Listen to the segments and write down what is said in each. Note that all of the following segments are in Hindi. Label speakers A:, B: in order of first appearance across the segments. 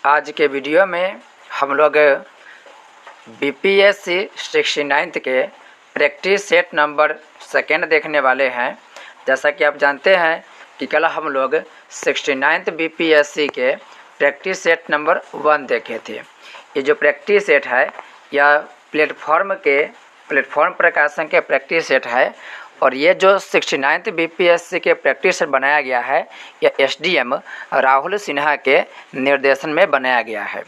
A: आज के वीडियो में हम लोग बीपीएससी 69 के प्रैक्टिस सेट नंबर 2 देखने वाले हैं। जैसा कि आप जानते हैं कि कल हम लोग 69 बीपीएससी के प्रैक्टिस सेट नंबर 1 देखे थे। ये जो प्रैक्टिस सेट है यह प्लेटफॉर्म प्रकाशन के प्रैक्टिस सेट है और ये जो 69 बीपीएससी के प्रैक्टिस सेट बनाया गया है यह एसडीएम राहुल सिन्हा के निर्देशन में बनाया गया है।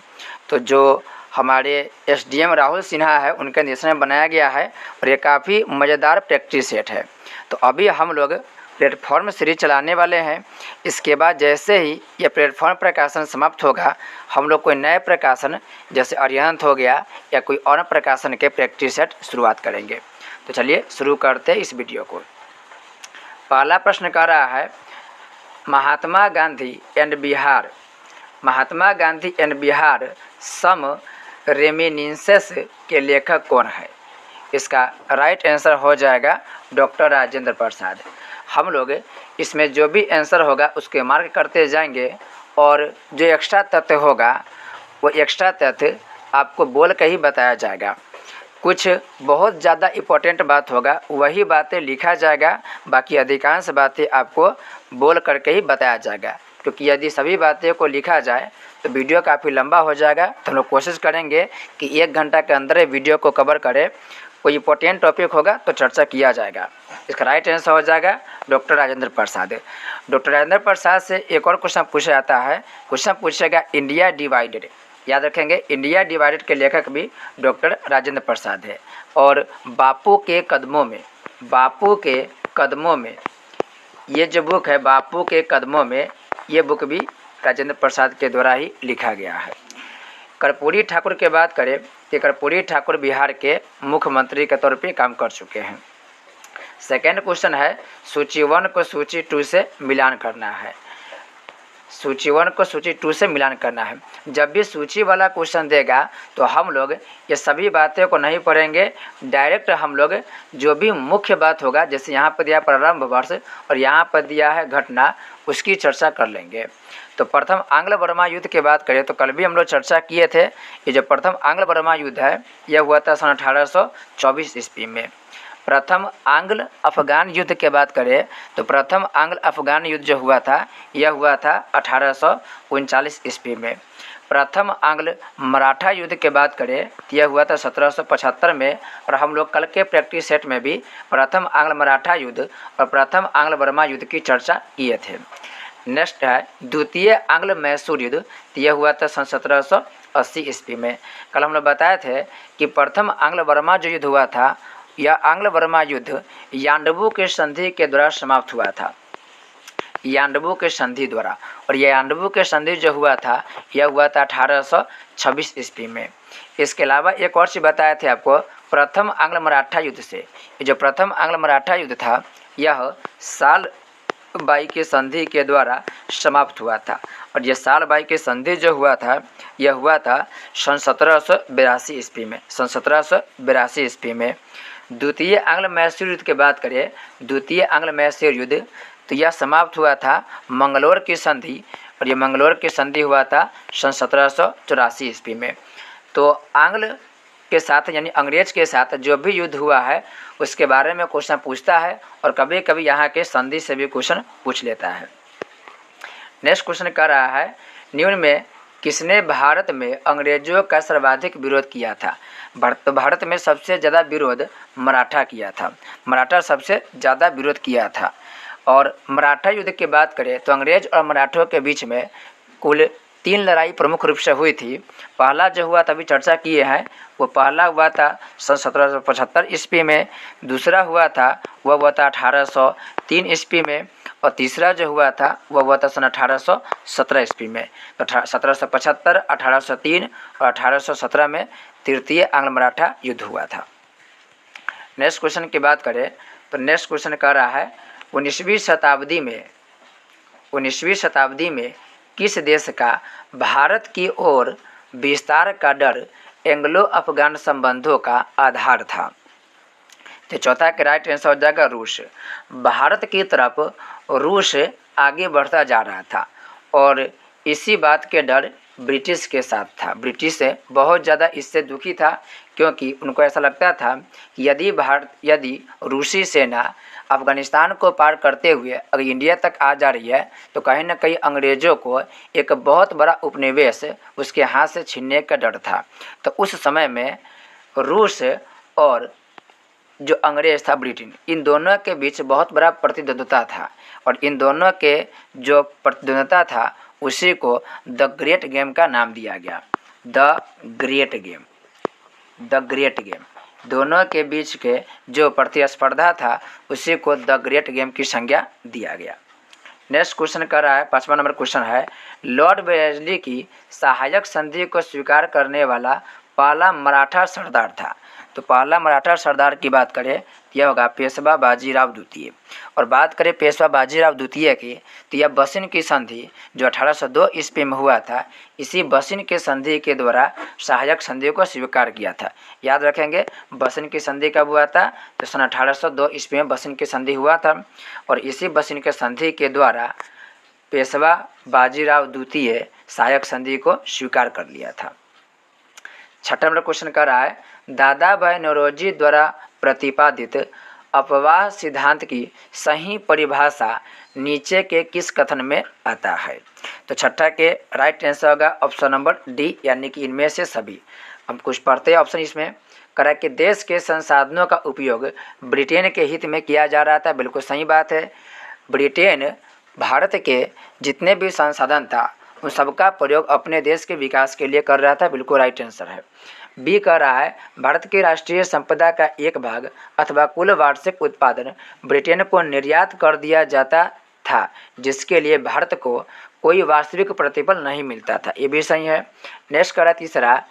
A: तो जो हमारे एसडीएम राहुल सिन्हा है उनके निर्देशन में बनाया गया है और ये काफ़ी मज़ेदार प्रैक्टिस सेट है। तो अभी हम लोग प्लेटफॉर्म सीरीज चलाने वाले हैं। इसके बाद जैसे ही ये प्लेटफॉर्म प्रकाशन समाप्त होगा हम लोग कोई नए प्रकाशन जैसे अरिहंत हो गया या कोई और प्रकाशन के प्रैक्टिस सेट शुरुआत करेंगे। तो चलिए शुरू करते हैं इस वीडियो को। पहला प्रश्न कह रहा है Mahatma Gandhi and Bihar some reminiscences के लेखक कौन है? इसका राइट आंसर हो जाएगा डॉक्टर राजेंद्र प्रसाद। हम लोग इसमें जो भी आंसर होगा उसके मार्क करते जाएंगे और जो एक्स्ट्रा तथ्य होगा वो एक्स्ट्रा तथ्य आपको बोल के ही बताया जाएगा। कुछ बहुत ज़्यादा इम्पोर्टेंट बात होगा वही बातें लिखा जाएगा, बाकी अधिकांश बातें आपको बोल करके ही बताया जाएगा। क्योंकि यदि सभी बातें को लिखा जाए तो वीडियो काफ़ी लंबा हो जाएगा। तो हम लोग कोशिश करेंगे कि 1 घंटा के अंदर वीडियो को कवर करें। कोई इम्पोर्टेंट टॉपिक होगा तो चर्चा किया जाएगा। इसका राइट आंसर हो जाएगा डॉक्टर राजेंद्र प्रसाद। डॉक्टर राजेंद्र प्रसाद से एक और क्वेश्चन पूछा जाता है। क्वेश्चन पूछेगा इंडिया डिवाइडेड। याद रखेंगे इंडिया डिवाइडेड के लेखक भी डॉक्टर राजेंद्र प्रसाद है। और बापू के कदमों में ये जो बुक है बापू के कदमों में, ये बुक भी राजेंद्र प्रसाद के द्वारा ही लिखा गया है। कर्पूरी ठाकुर की बात करें कि कर्पूरी ठाकुर बिहार के मुख्यमंत्री के तौर पे काम कर चुके हैं। सेकेंड क्वेश्चन है सूची 1 को सूची 2 से मिलान करना है। सूची 1 को सूची 2 से मिलान करना है। जब भी सूची वाला क्वेश्चन देगा तो हम लोग ये सभी बातें को नहीं पढ़ेंगे, डायरेक्ट हम लोग जो भी मुख्य बात होगा, जैसे यहाँ पर दिया प्रारंभ वर्ष और यहाँ पर दिया है घटना, उसकी चर्चा कर लेंगे। तो प्रथम आंग्ल बर्मा युद्ध की बात करें तो कल भी हम लोग चर्चा किए थे। ये जो प्रथम आंग्ल बर्मा युद्ध है यह हुआ था सन 1824 ईस्वी में। प्रथम आंग्ल अफगान युद्ध की बात करें तो प्रथम आंग्ल अफगान युद्ध जो हुआ था यह हुआ था 1839 ईस्वी में। प्रथम आंग्ल मराठा युद्ध की बात करें तो यह हुआ था 1775 में। और हम लोग कल के प्रैक्टिस सेट में भी प्रथम आंग्ल मराठा युद्ध और प्रथम आंग्ल बर्मा युद्ध की चर्चा किए थे। नेक्स्ट है द्वितीय आंग्ल मैसूर युद्ध, तो यह हुआ था सन 1780 ईस्वी में। कल हम लोग बताए थे कि प्रथम आंग्ल बर्मा जो युद्ध हुआ था यह आंग्ल बर्मा युद्ध यांडबू के संधि के द्वारा समाप्त हुआ था। यांडबू के संधि द्वारा, और यह यांडबू के संधि जो हुआ था यह हुआ था 1826 ईस्वी में। इसके अलावा एक और चीज़ बताए थे आपको प्रथम आंग्ल मराठा युद्ध से। ये जो प्रथम आंग्ल मराठा युद्ध था यह साल बाई के संधि के द्वारा समाप्त हुआ था। और यह साल बाई के संधि जो हुआ था यह हुआ था सन 1782 ईस्वी में। सन 1782 ईस्वी में द्वितीय आंग्ल मैसूर युद्ध की बात करें, द्वितीय आंग्ल मैसूर युद्ध तो यह समाप्त हुआ था मंगलोर की संधि, और ये मंगलोर की संधि हुआ था सन 1784 ईस्वी में। तो आंग्ल के साथ यानी अंग्रेज के साथ जो भी युद्ध हुआ है उसके बारे में क्वेश्चन पूछता है और कभी कभी यहाँ के संधि से भी क्वेश्चन पूछ लेता है। नेक्स्ट क्वेश्चन कर रहा है निम्न में किसने भारत में अंग्रेजों का सर्वाधिक विरोध किया था? भारत में सबसे ज़्यादा विरोध मराठा किया था। मराठा सबसे ज़्यादा विरोध किया था। और मराठा युद्ध की बात करें तो अंग्रेज और मराठों के बीच में कुल 3 लड़ाई प्रमुख रूप से हुई थी। पहला जो हुआ था अभी चर्चा किए हैं, वो पहला हुआ था सन 1775 ईस्वी में। दूसरा हुआ था वह हुआ था 1803 ईस्वी में। और तीसरा जो हुआ था वह हुआ था सन 1817 ईस्वी में। तो 1775, 1803 और 1817 में तृतीय आंग्ल मराठा युद्ध हुआ था। नेक्स्ट क्वेश्चन की बात करें तो नेक्स्ट क्वेश्चन कह रहा है 19वीं शताब्दी में किस देश का भारत की ओर विस्तार का डर एंग्लो अफगान संबंधों का आधार था? तो चौथा का राइट आंसर हो जाएगा रूस। भारत की तरफ रूस आगे बढ़ता जा रहा था और इसी बात के डर ब्रिटिश के साथ था। ब्रिटिश बहुत ज़्यादा इससे दुखी था, क्योंकि उनको ऐसा लगता था कि यदि रूसी सेना अफ़गानिस्तान को पार करते हुए अगर इंडिया तक आ जा रही है तो कहीं ना कहीं अंग्रेज़ों को एक बहुत बड़ा उपनिवेश उसके हाथ से छीनने का डर था। तो उस समय में रूस और जो अंग्रेज़ था ब्रिटेन, इन दोनों के बीच बहुत बड़ा प्रतिद्वंद्विता था, और इन दोनों के जो प्रतिद्वंद्विता था उसी को द ग्रेट गेम का नाम दिया गया। The great game, the great game, दोनों के बीच के जो प्रतिस्पर्धा था उसी को द ग्रेट गेम की संज्ञा दिया गया। नेक्स्ट क्वेश्चन कर रहा है, 5वां नंबर क्वेश्चन है, लॉर्ड वेलेस्ली की सहायक संधि को स्वीकार करने वाला पहला मराठा सरदार था। तो पहला मराठा सरदार की बात करें तो यह होगा पेशवा बाजीराव द्वितीय। और बात करें पेशवा बाजीराव द्वितीय की तो यह बसिन की संधि जो 1802 ईस्वी में हुआ था, इसी बसिन के संधि के द्वारा सहायक संधि को स्वीकार किया था। याद रखेंगे बसिन की संधि कब हुआ था, तो सन 1802 ईस्वी में बसिन की संधि हुआ था, और इसी बसिन के संधि के द्वारा पेशवा बाजीराव द्वितीय सहायक संधि को स्वीकार कर लिया था। 6वां नंबर क्वेश्चन कर रहा है, दादा भाई नौरोजी द्वारा प्रतिपादित अपवाह सिद्धांत की सही परिभाषा नीचे के किस कथन में आता है। तो 6 के राइट आंसर होगा ऑप्शन नंबर डी, यानी कि इनमें से सभी। हम कुछ पढ़ते हैं ऑप्शन इसमें। करा कि देश के संसाधनों का उपयोग ब्रिटेन के हित में किया जा रहा था, बिल्कुल सही बात है। ब्रिटेन भारत के जितने भी संसाधन था उन सबका प्रयोग अपने देश के विकास के लिए कर रहा था, बिल्कुल राइट आंसर है। बी कह रहा है, भारत की राष्ट्रीय संपदा का एक भाग अथवा कुल वार्षिक उत्पादन ब्रिटेन को निर्यात कर दिया जाता था, जिसके लिए भारत को कोई वास्तविक प्रतिफल नहीं मिलता था, ये भी सही है। नेक्स्ट कह रहा तीसरा,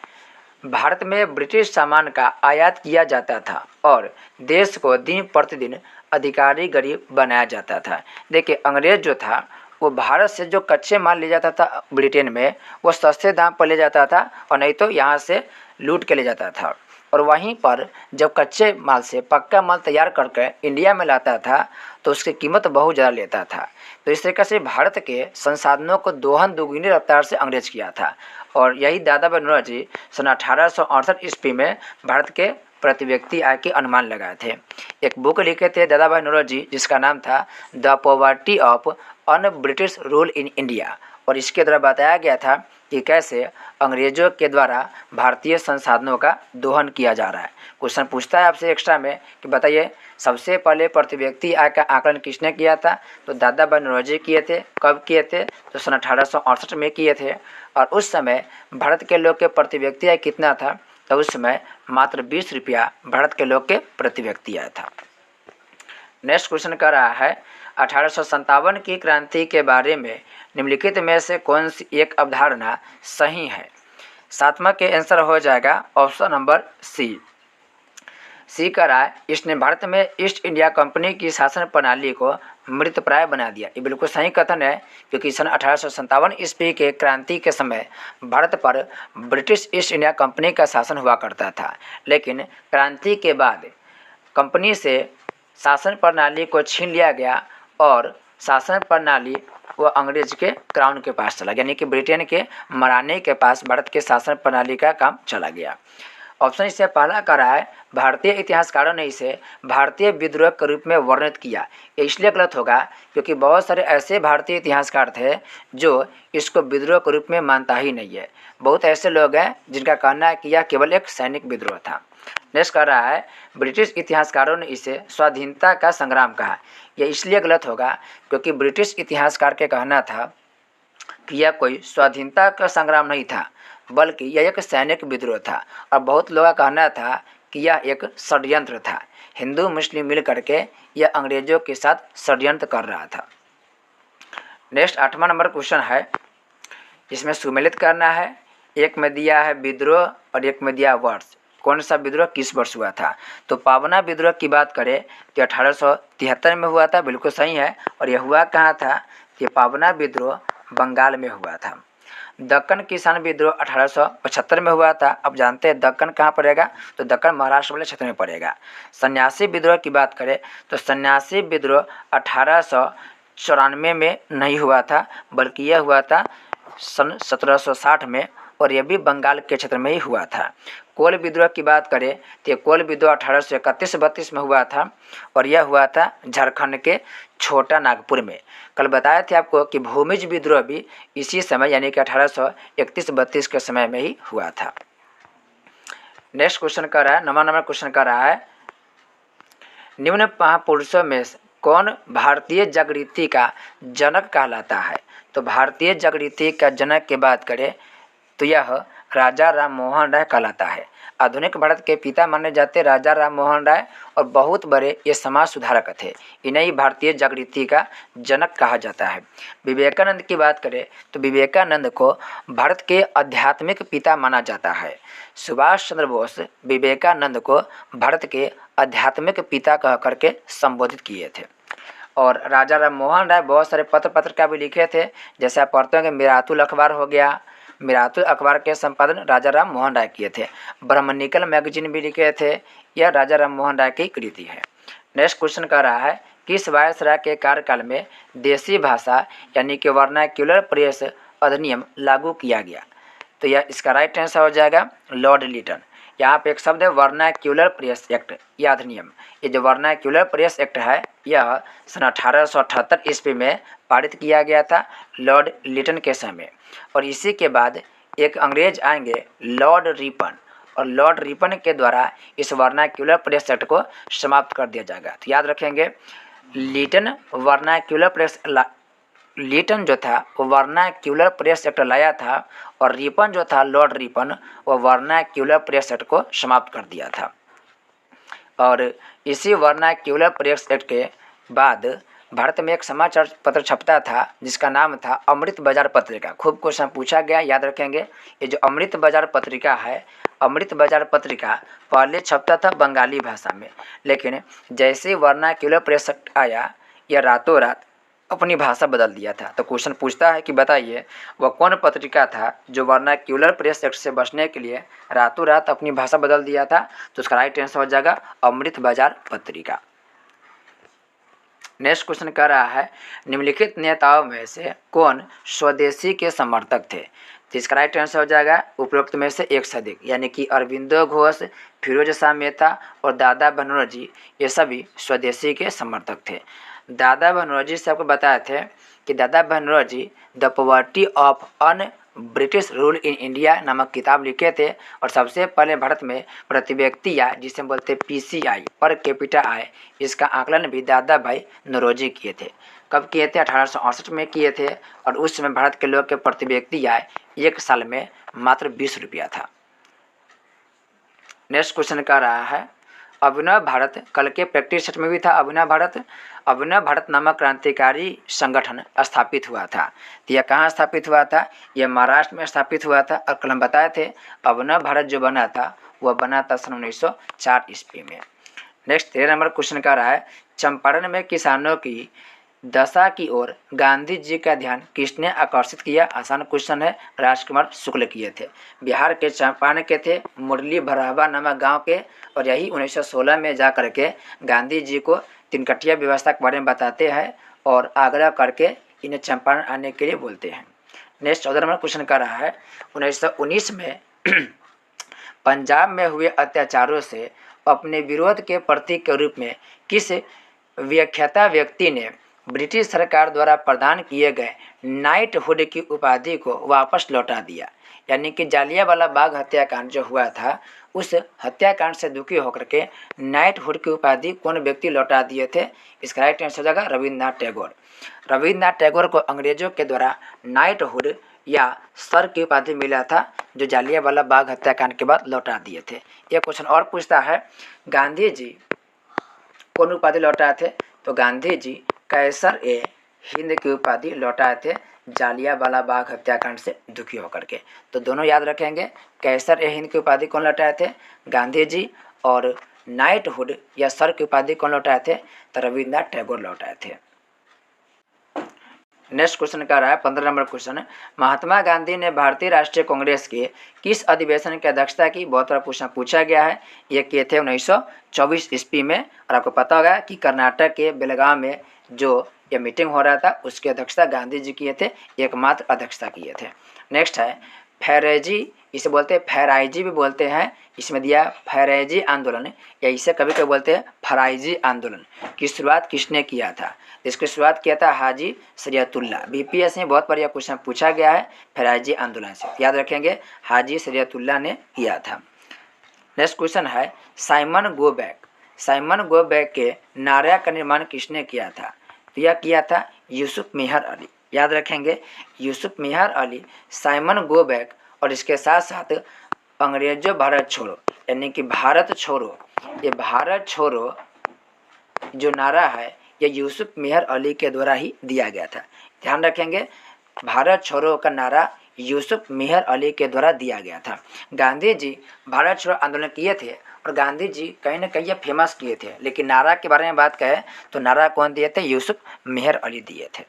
A: भारत में ब्रिटिश सामान का आयात किया जाता था और देश को दिन प्रतिदिन अधिकारी गरीब बनाया जाता था। देखिए अंग्रेज जो था वो भारत से जो कच्चे माल ले जाता था ब्रिटेन में, वो सस्ते दाम पर ले जाता था, और नहीं तो यहाँ से लूट के ले जाता था। और वहीं पर जब कच्चे माल से पक्का माल तैयार करके इंडिया में लाता था तो उसकी कीमत बहुत ज़्यादा लेता था। तो इस तरीके से भारत के संसाधनों को दोहन दुगुनी रफ्तार से अंग्रेज किया था, और यही दादा भाई नौरोजी सन 1868 ईस्वी में भारत के प्रति व्यक्ति आय के अनुमान लगाए थे। एक बुक लिखे थे दादा भाई नौरोजी जिसका नाम था the poverty of un British rule in India, और इसके द्वारा बताया गया था कि कैसे अंग्रेजों के द्वारा भारतीय संसाधनों का दोहन किया जा रहा है। क्वेश्चन पूछता है आपसे एक्स्ट्रा में कि बताइए सबसे पहले प्रति व्यक्ति आय का आकलन किसने किया था, तो दादा भाई नौरोजी किए थे। कब किए थे, तो सन 1868 में किए थे, और उस समय भारत के लोग के प्रति व्यक्ति आय कितना था, तो उस समय मात्र 20 रुपया भारत के लोग के प्रति व्यक्ति आय था। नेक्स्ट क्वेश्चन कर रहा है, 1857 की क्रांति के बारे में निम्नलिखित में से कौन सी एक अवधारणा सही है। 7वां के आंसर हो जाएगा ऑप्शन नंबर सी। सी का राय, इसने भारत में ईस्ट इंडिया कंपनी की शासन प्रणाली को मृतप्राय बना दिया। ये बिल्कुल सही कथन है, क्योंकि सन 1857 ईस्वी के क्रांति के समय भारत पर ब्रिटिश ईस्ट इंडिया कंपनी का शासन हुआ करता था, लेकिन क्रांति के बाद कंपनी से शासन प्रणाली को छीन लिया गया और शासन प्रणाली वो अंग्रेज के क्राउन के पास चला गया, यानी कि ब्रिटेन के महारानी के पास भारत के शासन प्रणाली का काम चला गया। ऑप्शन इससे पहला कर रहा है, भारतीय इतिहासकारों ने इसे भारतीय विद्रोह के रूप में वर्णित किया। ये इसलिए गलत होगा क्योंकि बहुत सारे ऐसे भारतीय इतिहासकार थे जो इसको विद्रोह के रूप में मानता ही नहीं है। बहुत ऐसे लोग हैं जिनका कहना है कि यह केवल एक सैनिक विद्रोह था। नेक्स्ट कर रहा है, ब्रिटिश इतिहासकारों ने इसे स्वाधीनता का संग्राम कहा। यह इसलिए गलत होगा क्योंकि ब्रिटिश इतिहासकार के कहना था कि यह कोई स्वाधीनता का संग्राम नहीं था, बल्कि यह एक सैनिक विद्रोह था, और बहुत लोगों का कहना था कि यह एक षड्यंत्र था। हिंदू मुस्लिम मिल करके यह अंग्रेजों के साथ षड्यंत्र कर रहा था। नेक्स्ट 8वां नंबर क्वेश्चन है, इसमें सुमेलित करना है। एक में दिया है विद्रोह और एक में दिया वर्ष, कौन सा विद्रोह किस वर्ष हुआ था। तो पावना विद्रोह की बात करें तो 1873 में हुआ था, बिल्कुल सही है। और यह हुआ कहाँ था, ये पावना विद्रोह बंगाल में हुआ था। दक्कन किसान विद्रोह 1875 में हुआ था। अब जानते हैं दक्कन कहाँ पड़ेगा, तो दक्कन महाराष्ट्र वाले क्षेत्र में पड़ेगा। सन्यासी विद्रोह की बात करें तो सन्यासी विद्रोह 1894 में नहीं हुआ था, बल्कि यह हुआ था सन 1760 में, और यह भी बंगाल के क्षेत्र में ही हुआ था। कोल विद्रोह की बात करें तो ये कोल विद्रोह 1831-32 में हुआ था, और यह हुआ था झारखंड के छोटा नागपुर में। कल बताया था आपको कि भूमिज विद्रोह भी इसी समय यानी कि 1831-32 के समय में ही हुआ था। नेक्स्ट क्वेश्चन कर रहा है, नंबर क्वेश्चन कर रहा है, निम्न महापुरुषों में कौन भारतीय जागृति का जनक कहलाता है? तो भारतीय जागृति का जनक की बात करें तो यह राजा राम मोहन राय कहलाता है। आधुनिक भारत के पिता माने जाते राजा राम मोहन राय, और बहुत बड़े ये समाज सुधारक थे। इन्हें ही भारतीय जागृति का जनक कहा जाता है। विवेकानंद की बात करें तो विवेकानंद को भारत के आध्यात्मिक पिता माना जाता है। सुभाष चंद्र बोस विवेकानंद को भारत के आध्यात्मिक पिता कह करके संबोधित किए थे। और राजा राम मोहन राय बहुत सारे पत्र पत्रिका भी लिखे थे, जैसे आप पढ़ते होंगे मिरातुल अखबार हो गया, मिरातुल अखबार के संपादन राजा राम मोहन राय किए थे। ब्रह्मनिकल मैगजीन भी लिखे थे, यह राजा राम मोहन राय की कृति है। नेक्स्ट क्वेश्चन कह रहा है, किस वायसराय के कार्यकाल में देसी भाषा यानी कि वर्नाक्युलर प्रेस अधिनियम लागू किया गया? तो यह इसका राइट आंसर हो जाएगा लॉर्ड लिटन। यहाँ पे एक शब्द है वर्नाक्युलर प्रेस एक्ट, यह अधिनियम, ये जो वर्नाक्युलर प्रेस एक्ट है यह सन 1878 ईस्वी में पारित किया गया था लॉर्ड लिटन के समय। और इसी के बाद एक अंग्रेज आएंगे लॉर्ड रिपन, और लॉर्ड रिपन के द्वारा इस वर्नाक्युलर प्रेस एक्ट को समाप्त कर दिया जाएगा। तो याद रखेंगे लिटन वर्नाक्युलर प्रेस लिटन जो था वो वर्नाक्युलर प्रेस एक्ट लाया था, और रिपन जो था लॉर्ड रिपन वो वर्नाक्युलर प्रेस एक्ट को समाप्त कर दिया था। और इसी वर्नाक्युलर प्रेस एक्ट के बाद भारत में एक समाचार पत्र छपता था जिसका नाम था अमृत बाजार पत्रिका। खूब क्वेश्चन पूछा गया, याद रखेंगे। ये जो अमृत बाजार पत्रिका है, अमृत बाजार पत्रिका पहले छपता था बंगाली भाषा में, लेकिन जैसे ही वर्नाक्युलर प्रेस एक्ट आया यह रातों रात अपनी भाषा बदल दिया था। तो क्वेश्चन पूछता है कि बताइए वह कौन पत्रिका था जो वर्नाक्युलर प्रेस एक्ट से बचने के लिए रातों रात अपनी भाषा बदल दिया था? तो उसका राइट आंसर हो जाएगा अमृत बाजार पत्रिका। नेक्स्ट क्वेश्चन कह रहा है, निम्नलिखित नेताओं में से कौन स्वदेशी के समर्थक थे? तो इसका राइट आंसर हो जाएगा उपरोक्त में से एक से अधिक, यानी कि अरविंदो घोष, फिरोज शाह मेहता और दादा बनर्जी, ये सभी स्वदेशी के समर्थक थे। दादा बनर्जी से आपको बताए थे कि दादा Banerjee the poverty of un British rule in India नामक किताब लिखे थे, और सबसे पहले भारत में प्रति व्यक्ति आय जिसे बोलते PCI पर कैपिटा आय, इसका आकलन भी दादा भाई नौरोजी किए थे। कब किए थे? 1868 में किए थे, और उस समय भारत के लोग के प्रति व्यक्ति आय एक साल में मात्र 20 रुपया था। नेक्स्ट क्वेश्चन कह रहा है, अभिनव भारत, कल के प्रैक्टिस सेट में भी था अभिनव भारत नामक क्रांतिकारी संगठन स्थापित हुआ था। तो यह कहाँ स्थापित हुआ था? यह महाराष्ट्र में स्थापित हुआ था, और कल हम बताए थे अभिनव भारत जो बना था वह बना था सन 1904 ईस्वी में। नेक्स्ट 13 नंबर क्वेश्चन का रहा है, चंपारण में किसानों की दशा की ओर गांधी जी का ध्यान किसने आकर्षित किया? आसान क्वेश्चन है, राजकुमार शुक्ल किए थे। बिहार के चंपारण के थे, मुरली भरावा नामक गांव के, और यही 1916 में जा करके गांधी जी को तिनकटिया व्यवस्था के बारे में बताते हैं और आग्रह करके इन्हें चंपारण आने के लिए बोलते हैं। नेक्स्ट 14 नंबर क्वेश्चन का रहा है, 1919 में पंजाब में हुए अत्याचारों से अपने विरोध के प्रतीक के रूप में किस व्याख्याता व्यक्ति ने ब्रिटिश सरकार द्वारा प्रदान किए गए नाइटहुड की उपाधि को वापस लौटा दिया? यानी कि जालियांवाला बाग हत्याकांड जो हुआ था उस हत्याकांड से दुखी होकर के नाइटहुड की उपाधि कौन व्यक्ति लौटा दिए थे? इसका राइट आंसर हो जाएगा रविन्द्रनाथ टैगोर। रविन्द्रनाथ टैगोर को अंग्रेजों के द्वारा नाइटहुड या सर की उपाधि मिला था, जो जालियांवाला बाग हत्याकांड के बाद लौटा दिए थे। यह क्वेश्चन और पूछता है, गांधी जी कौन उपाधि लौटाए थे? तो गांधी जी कैसर ए हिंद की उपाधि लौटाए थे जालियांवाला बाग हत्याकांड से दुखी होकर के। तो दोनों याद रखेंगे, कैसर ए हिंद की उपाधि कौन लौटाए थे? गांधी जी। और नाइटहुड या सर की उपाधि कौन लौटाए थे? तो रविन्द्रनाथ टैगोर लौटाए थे। नेक्स्ट क्वेश्चन का रहा है 15 नंबर क्वेश्चन, महात्मा गांधी ने भारतीय राष्ट्रीय कांग्रेस के किस अधिवेशन की अध्यक्षता की? बहुत सारा क्वेश्चन पूछा गया है। ये किए थे 1924 ईस्वी में, और आपको पता होगा कि कर्नाटक के बेलगाम में जो यह मीटिंग हो रहा था, उसकी अध्यक्षता गांधी जी किए थे, एकमात्र अध्यक्षता किए थे। नेक्स्ट है फैरेजी, इसे बोलते हैं फैराइजी भी बोलते हैं, इसमें दिया फैरेजी आंदोलन या इसे कभी कभी बोलते हैं फराइजी आंदोलन की शुरुआत किसने किया था? इसकी शुरुआत किया था हाजी शरीयतुल्लाह। बीपीएस में बहुत बार यह क्वेश्चन पूछा गया है फैराइजी आंदोलन से, याद रखेंगे हाजी शरीयतुल्लाह ने किया था। नेक्स्ट क्वेश्चन है Simon go back. Simon go back के नारा का निर्माण किसने किया था? तो यह किया था यूसुफ मेहर अली, याद रखेंगे यूसुफ मेहर अली साइमन गो बैक और इसके साथ साथ अंग्रेजों भारत छोड़ो यानी कि भारत छोड़ो, ये भारत छोड़ो जो नारा है यह यूसुफ मेहर अली के द्वारा ही दिया गया था। ध्यान रखेंगे भारत छोड़ो का नारा यूसुफ मेहर अली के द्वारा दिया गया था। गांधी जी भारत छोड़ो आंदोलन किए थे और गांधी जी कहीं ना कहीं फेमस किए थे, लेकिन नारा के बारे में बात करें तो नारा कौन दिए थे? यूसुफ मेहर अली दिए थे।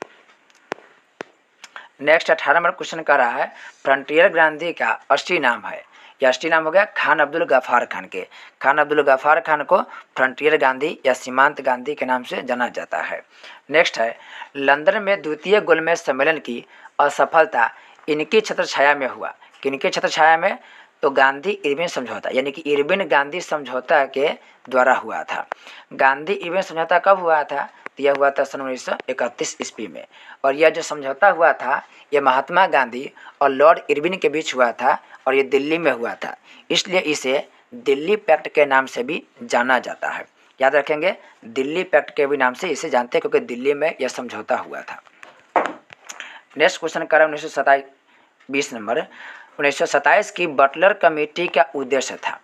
A: नेक्स्ट 18 नंबर क्वेश्चन कर रहा है फ्रंटियर गांधी का असली नाम है, यह असली नाम हो गया खान अब्दुल गफ्फार खान के। खान अब्दुल गफ्फार खान को फ्रंटियर गांधी या सीमांत गांधी के नाम से जाना जाता है। नेक्स्ट है लंदन में द्वितीय गोलमेज सम्मेलन की असफलता इनकी छत्रछाया में हुआ। किनकी छत्रछाया में? तो गांधी इरविन समझौता यानी कि इरविन गांधी समझौता के द्वारा हुआ था। गांधी इरविन समझौता कब हुआ था? तो यह हुआ था सन 1931 ईस्वी में, और यह जो समझौता हुआ था यह महात्मा गांधी और लॉर्ड इरविन के बीच हुआ था और ये दिल्ली में हुआ था, इसलिए इसे दिल्ली पैक्ट के नाम से भी जाना जाता है। याद रखेंगे दिल्ली पैक्ट के भी नाम से इसे जानते हैं क्योंकि दिल्ली में यह समझौता हुआ था। नेक्स्ट क्वेश्चन करा 1927 नंबर 1927 की बटलर कमेटी का उद्देश्य था।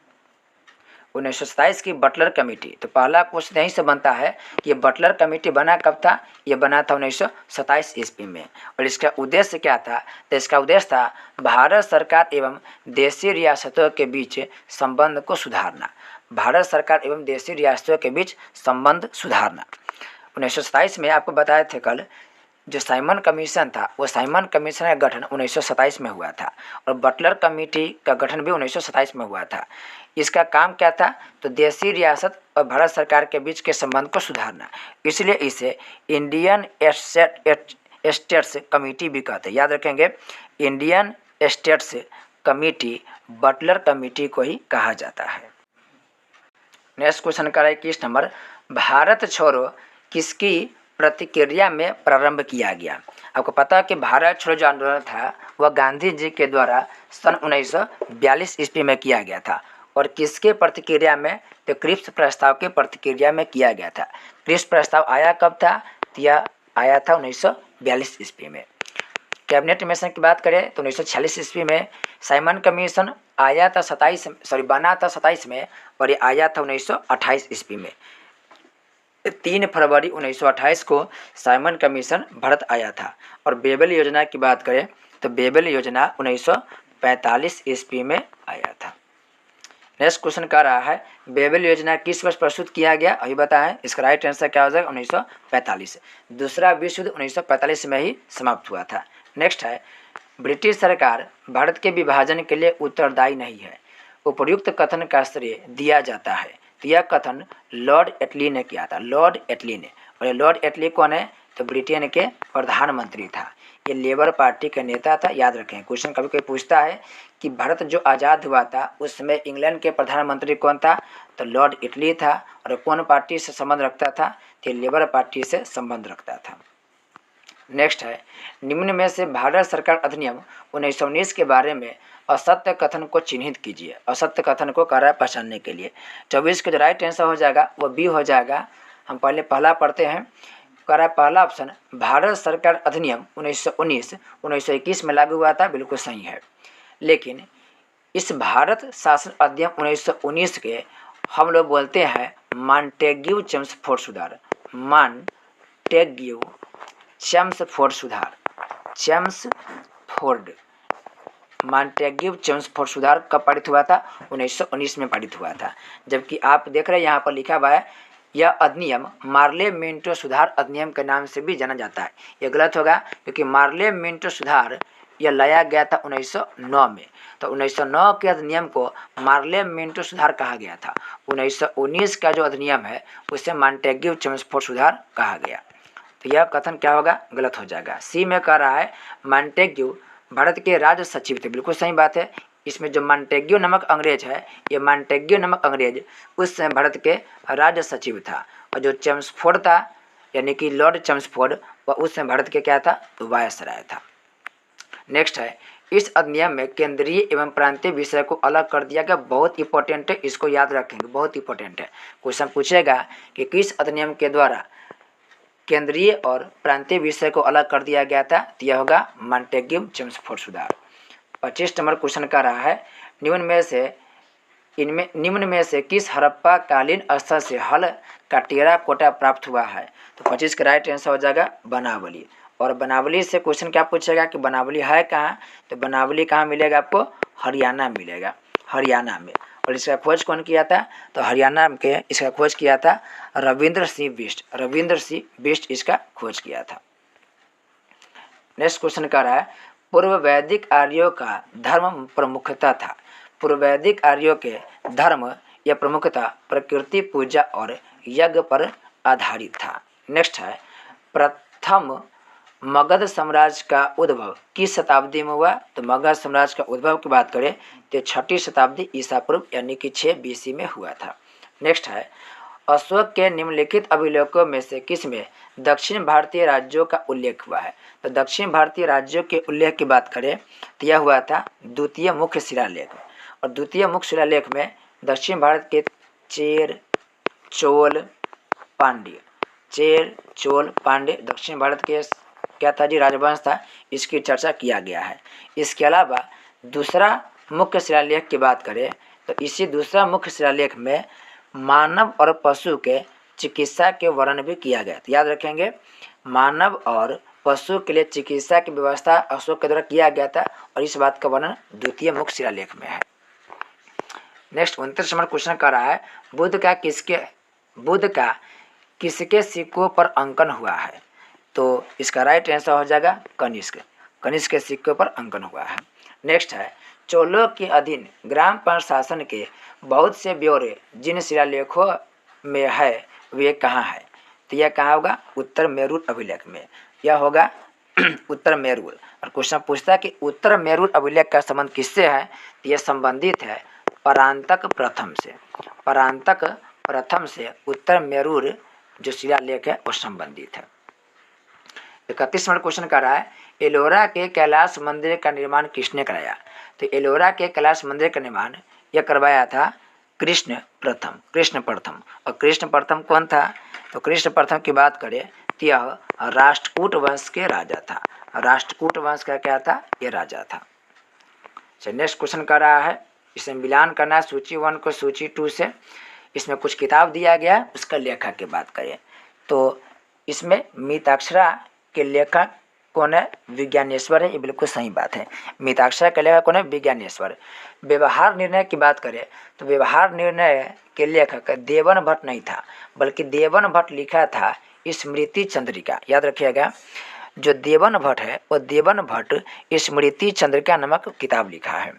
A: 1927 की बटलर कमेटी, तो पहला क्वेश्चन यहीं से बनता है कि ये बटलर कमेटी बना कब था? ये बना था 1927 ईस्वी में, और इसका उद्देश्य क्या था? तो इसका उद्देश्य था भारत सरकार एवं देशी रियासतों के बीच संबंध को सुधारना। भारत सरकार एवं देशी रियासतों के बीच संबंध सुधारना। 1927 में आपको बताए थे कल जो साइमन कमीशन था वो साइमन कमीशन का गठन 1927 में हुआ था और बटलर कमेटी का गठन भी 1927 में हुआ था। इसका काम क्या था? तो देशी रियासत और भारत सरकार के बीच के संबंध को सुधारना, इसलिए इसे इंडियन स्टेट्स कमेटी भी कहते हैं। याद रखेंगे Indian states committee Butler committee को ही कहा जाता है। नेक्स्ट क्वेश्चन का 21 नंबर भारत छोड़ो किसकी प्रतिक्रिया में प्रारंभ किया गया? आपको पता है कि भारत छोड़ो जो आंदोलन था वह गांधी जी के द्वारा सन 1942 ईस्वी में किया गया था, और किसके प्रतिक्रिया में? तो क्रिप्स प्रस्ताव के प्रतिक्रिया में किया गया था। क्रिप्स प्रस्ताव आया कब था? तो यह आया था 1942 ईस्वी में। कैबिनेट मिशन की बात करें तो 1946 ईस्वी में। साइमन कमीशन आया था बना था 27 में और ये आया था 1928 ईस्वी में। 3 फरवरी 1928 को साइमन कमीशन भारत आया था। और बेबल योजना की बात करें तो बेबल योजना 1945 ईस्वी में आया था। नेक्स्ट क्वेश्चन कह रहा है बेबल योजना किस वर्ष प्रस्तुत किया गया? अभी बताएं, इसका राइट आंसर क्या हो जाएगा? 1945। दूसरा विश्व युद्ध 1945 में ही समाप्त हुआ था। नेक्स्ट है ब्रिटिश सरकार भारत के विभाजन के लिए उत्तरदायी नहीं है, उपर्युक्त कथन का श्रेय दिया जाता है। तो यह कथन लॉर्ड एटली ने किया था, लॉर्ड एटली ने। और ये लॉर्ड एटली कौन है? तो ब्रिटेन के प्रधानमंत्री था, ये लेबर पार्टी का नेता था। याद रखें क्वेश्चन कभी कोई पूछता है कि भारत जो आज़ाद हुआ था उस समय इंग्लैंड के प्रधानमंत्री कौन था? तो लॉर्ड इटली था। और कौन पार्टी से संबंध रखता था? तो लेबर पार्टी से संबंध रखता था। नेक्स्ट है निम्न में से भारत सरकार अधिनियम 1919 के बारे में असत्य कथन को चिन्हित कीजिए। असत्य कथन को कह रहा है पहचानने के लिए। 24 का जो राइट आंसर हो जाएगा वो बी हो जाएगा। हम पहले पहला पढ़ते हैं। कह रहा है पहला ऑप्शन भारत सरकार अधिनियम 1919 1921 में लागू हुआ था, बिल्कुल सही है। लेकिन इस भारत शासन अधिनियम 1919 के हम लोग बोलते हैं मॉन्टेग्यू चेम्सफोर्ड सुधार। मॉन्टेग्यू चेम्सफोर्ड सुधार, मॉन्टेग्यू चेम्सफोर्ड सुधार कब पारित हुआ था? 1919 में पारित हुआ था। जबकि आप देख रहे हैं यहाँ पर लिखा हुआ है यह अधिनियम मार्ले मिंटो सुधार अधिनियम के नाम से भी जाना जाता है। यह गलत होगा क्योंकि मार्ले मिंटो सुधार यह लाया गया था 1909 में। तो 1909 के अधिनियम को मार्ले मिंटो सुधार कहा गया था। 1919 का जो अधिनियम है उसे मॉन्टेग्यू चेम्सफोर्ड सुधार कहा गया। तो यह कथन क्या होगा, गलत हो जाएगा। सी में कह रहा है मॉन्टेग्यू भारत के राज सचिव थे, बिल्कुल सही बात है। इसमें जो मॉन्टेग्यू नामक अंग्रेज है, ये मॉन्टेग्यू नामक अंग्रेज उस समय भारत के राज सचिव था, और जो चेम्सफोर्ड था यानी कि लॉर्ड चेम्सफोर्ड, वह उस समय भारत के क्या था, वायसराय था। नेक्स्ट है, इस अधिनियम में केंद्रीय एवं प्रांतीय विषय को अलग कर दिया गया। बहुत इंपॉर्टेंट है, इसको याद रखेंगे, बहुत इंपॉर्टेंट है। क्वेश्चन पूछेगा कि किस अधिनियम के द्वारा केंद्रीय और प्रांतीय विषय को अलग कर दिया गया था, तो यह होगा मॉन्टेग्यू चेम्सफोर्ड सुधार। 25 नंबर क्वेश्चन कर रहा है निम्न में से किस हड़प्पा कालीन स्थल से हल का टेराकोटा प्राप्त हुआ है, तो 25 का राइट आंसर हो जाएगा बनावली। और बनावली से क्वेश्चन क्या पूछेगा कि बनावली है कहाँ, तो बनावली कहाँ मिलेगा आपको, हरियाणा मिलेगा, हरियाणा में। और इसका खोज कौन किया था, तो हरियाणा के इसका खोज किया था रविंद्र सिंह बिष्ट, रविंद्र सिंह बिष्ट इसका खोज किया था। नेक्स्ट क्वेश्चन कर रहा है पूर्व वैदिक आर्यों का धर्म प्रमुखता था। पूर्व वैदिक आर्यों के धर्म या प्रमुखता प्रकृति पूजा और यज्ञ पर आधारित था। नेक्स्ट है प्रथम मगध साम्राज्य का उद्भव किस शताब्दी में हुआ, तो मगध साम्राज्य का उद्भव की बात करें तो 6वीं शताब्दी ईसा पूर्व यानी कि 6 BC में हुआ था। नेक्स्ट है अशोक के निम्नलिखित अभिलेखों में से किसमें दक्षिण भारतीय राज्यों का उल्लेख हुआ है, तो दक्षिण भारतीय राज्यों के उल्लेख की बात करें तो यह हुआ था द्वितीय मुख्य शिलालेख। और द्वितीय मुख्य शिलालेख में दक्षिण भारत के चेर चोल पांड्य दक्षिण भारत के क्या था जी, राजवंश था, इसकी चर्चा किया गया है। इसके अलावा दूसरा मुख्य शिलालेख की बात करें तो इसी दूसरा मुख्य शिलालेख में मानव और पशु के चिकित्सा के वर्णन भी किया गया। तो याद रखेंगे मानव और पशु के लिए चिकित्सा की व्यवस्था अशोक के द्वारा किया गया था, और इस बात का वर्णन द्वितीय मुख्य शिलालेख में है। नेक्स्ट 29 नंबर क्वेश्चन कर रहा है बुद्ध का किसके सिक्कों पर अंकन हुआ है, तो इसका राइट आंसर हो जाएगा कनिष्क के सिक्कों पर अंकन हुआ है। नेक्स्ट है चोलों के अधीन ग्राम प्रशासन के बहुत से ब्यौरे जिन शिलालेखों में है वे कहाँ है, तो यह कहाँ होगा, उत्तर मेरूर अभिलेख में, यह होगा उत्तर मेरूर। और क्वेश्चन पूछता है कि उत्तर मेरूर अभिलेख का संबंध किससे है, तो यह संबंधित है परांतक प्रथम से उत्तर मेरूर जो शिलालेख है वो संबंधित है। 31 नंबर क्वेश्चन कर रहा है एलोरा के कैलाश मंदिर का निर्माण किसने कराया, तो एलोरा के कैलाश मंदिर का निर्माण यह करवाया था कृष्ण प्रथम। और कृष्ण प्रथम कौन था, तो कृष्ण प्रथम की बात करें तो यह राष्ट्रकूट वंश के राजा था, राष्ट्रकूट वंश का क्या था, ये राजा था। चलिए नेक्स्ट क्वेश्चन कर रहा है, इसे मिलान करना है सूची 1 को सूची 2 से। इसमें कुछ किताब दिया गया है, उसका लेखक की बात करें तो इसमें मिताक्षरा के लेखक कौन है, विज्ञानेश्वर है, ये बिल्कुल सही बात है। मिताक्षरा के लेखक कौन है, विज्ञानेश्वर। व्यवहार निर्णय की बात करें तो व्यवहार निर्णय के लेखक देवन भट्ट नहीं था, बल्कि देवन भट्ट लिखा था स्मृति चंद्रिका। याद रखिएगा जो देवन भट्ट है वो देवन भट्ट स्मृति चंद्रिका नामक किताब लिखा है।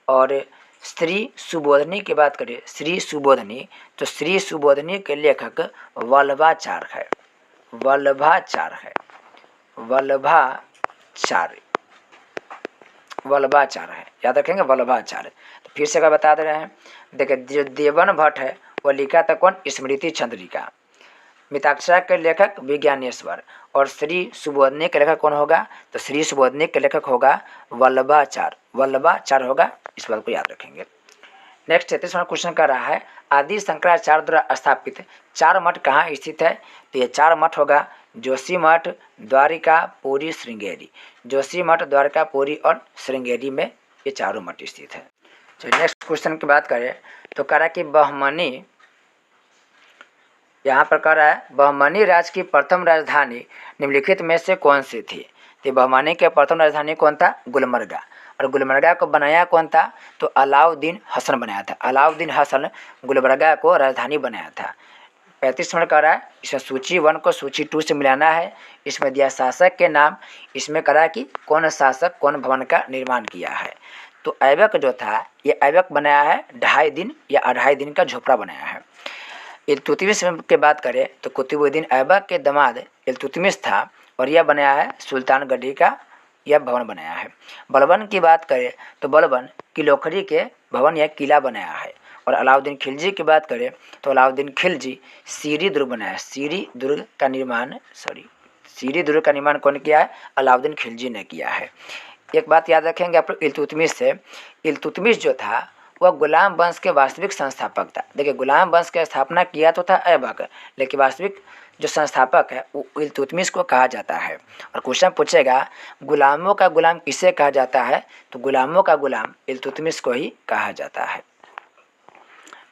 A: और श्री सुबोधनी की बात करें, श्री सुबोधनी, तो श्री सुबोधनी के लेखक वल्लभाचार्य है, वल्लभाचार्य है, याद रखेंगे वल्लभाचार्य। तो फिर से बता दे रहे हैं, देखिए जो देवन भट्ट है वो लिखा था कौन, स्मृति चंद्रिका। मिताक्षरा के लेखक विज्ञानेश्वर, और श्री सुबोधनी के लेखक कौन होगा, तो श्री सुबोधनी के लेखक होगा वल्लभाचार्य होगा, इस बात को याद रखेंगे। नेक्स्ट 33वां क्वेश्चन कर रहा है आदि शंकराचार्य द्वारा स्थापित 4 मठ कहाँ स्थित है, तो ये 4 मठ होगा जोशी मठ, द्वारिका, पुरी, श्रृंगेरी। जोशी मठ, द्वारिका, पुरी और श्रृंगेरी में ये चारों मठ स्थित है। चलिए नेक्स्ट क्वेश्चन की बात करें तो कह रहा है कि बहमनी, यहाँ पर कह रहा है बहमनी राज्य की प्रथम राजधानी निम्नलिखित में से कौन सी थी, तो बहमनी के प्रथम राजधानी कौन था, गुलमर्गा। और गुलमर्गा को बनाया कौन था, तो अलाउद्दीन हसन बनाया था, अलाउद्दीन हसन गुलबर्गा को राजधानी बनाया था। 35 नंबर कह रहा है इसमें सूची 1 को सूची 2 से मिलाना है। इसमें दिया शासक के नाम, इसमें कह रहा है कि कौन शासक कौन भवन का निर्माण किया है, तो ऐबक जो था ये ऐबक बनाया है 2.5 दिन या 2.5 दिन का झोपड़ा बनाया है। इल्तुतमिश की बात करें तो कुतुबुद्दीन ऐबक के दामाद इल्तुतमिश था और यह बनाया है सुल्तानगढ़ी का यह भवन बनाया है। बलबन की बात करें तो बलबन की लोखड़ी के भवन या किला बनाया है। और अलाउद्दीन खिलजी की बात करें तो अलाउद्दीन खिलजी सीरी दुर्ग बनाया। सीरी दुर्ग का निर्माण कौन किया है? अलाउद्दीन खिलजी ने किया है। एक बात याद रखेंगे आप लोग इल्तुतमिश से, इल्तुतमिश जो था वह गुलाम वंश के वास्तविक संस्थापक था। देखिए गुलाम वंश की स्थापना किया तो था ऐबक, लेकिन वास्तविक जो संस्थापक है वो इल्तुतमिश को कहा जाता है। और क्वेश्चन पूछेगा गुलामों का गुलाम किसे कहा जाता है? तो गुलामों का गुलाम इल्तुतमिश को ही कहा जाता है।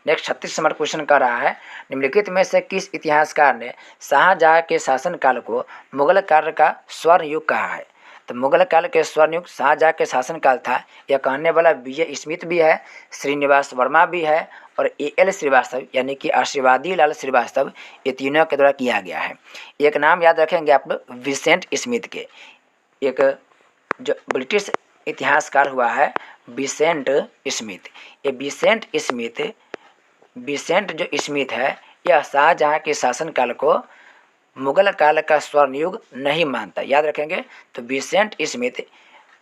A: नेक्स्ट 36 नंबर क्वेश्चन कर रहा है, निम्नलिखित में से किस इतिहासकार ने शाहजहाँ के शासनकाल को मुगल काल का स्वर्ण युग कहा है? तो मुगल काल के स्वर्ण युग शाहजहाँ के शासनकाल था। यह कहने वाला विजय स्मिथ भी है, श्रीनिवास वर्मा भी है और A.L. श्रीवास्तव यानी कि आशीर्वादी लाल श्रीवास्तव, ये तीनों के द्वारा किया गया है। एक नाम याद रखेंगे आप लोग विसेंट स्मिथ के, एक जो ब्रिटिश इतिहासकार हुआ है विसेंट स्मिथ। ये विसेंट जो स्मिथ है यह शाहजहाँ के शासनकाल को मुगल काल का स्वर्ण युग नहीं मानता। याद रखेंगे तो विसेंट स्मिथ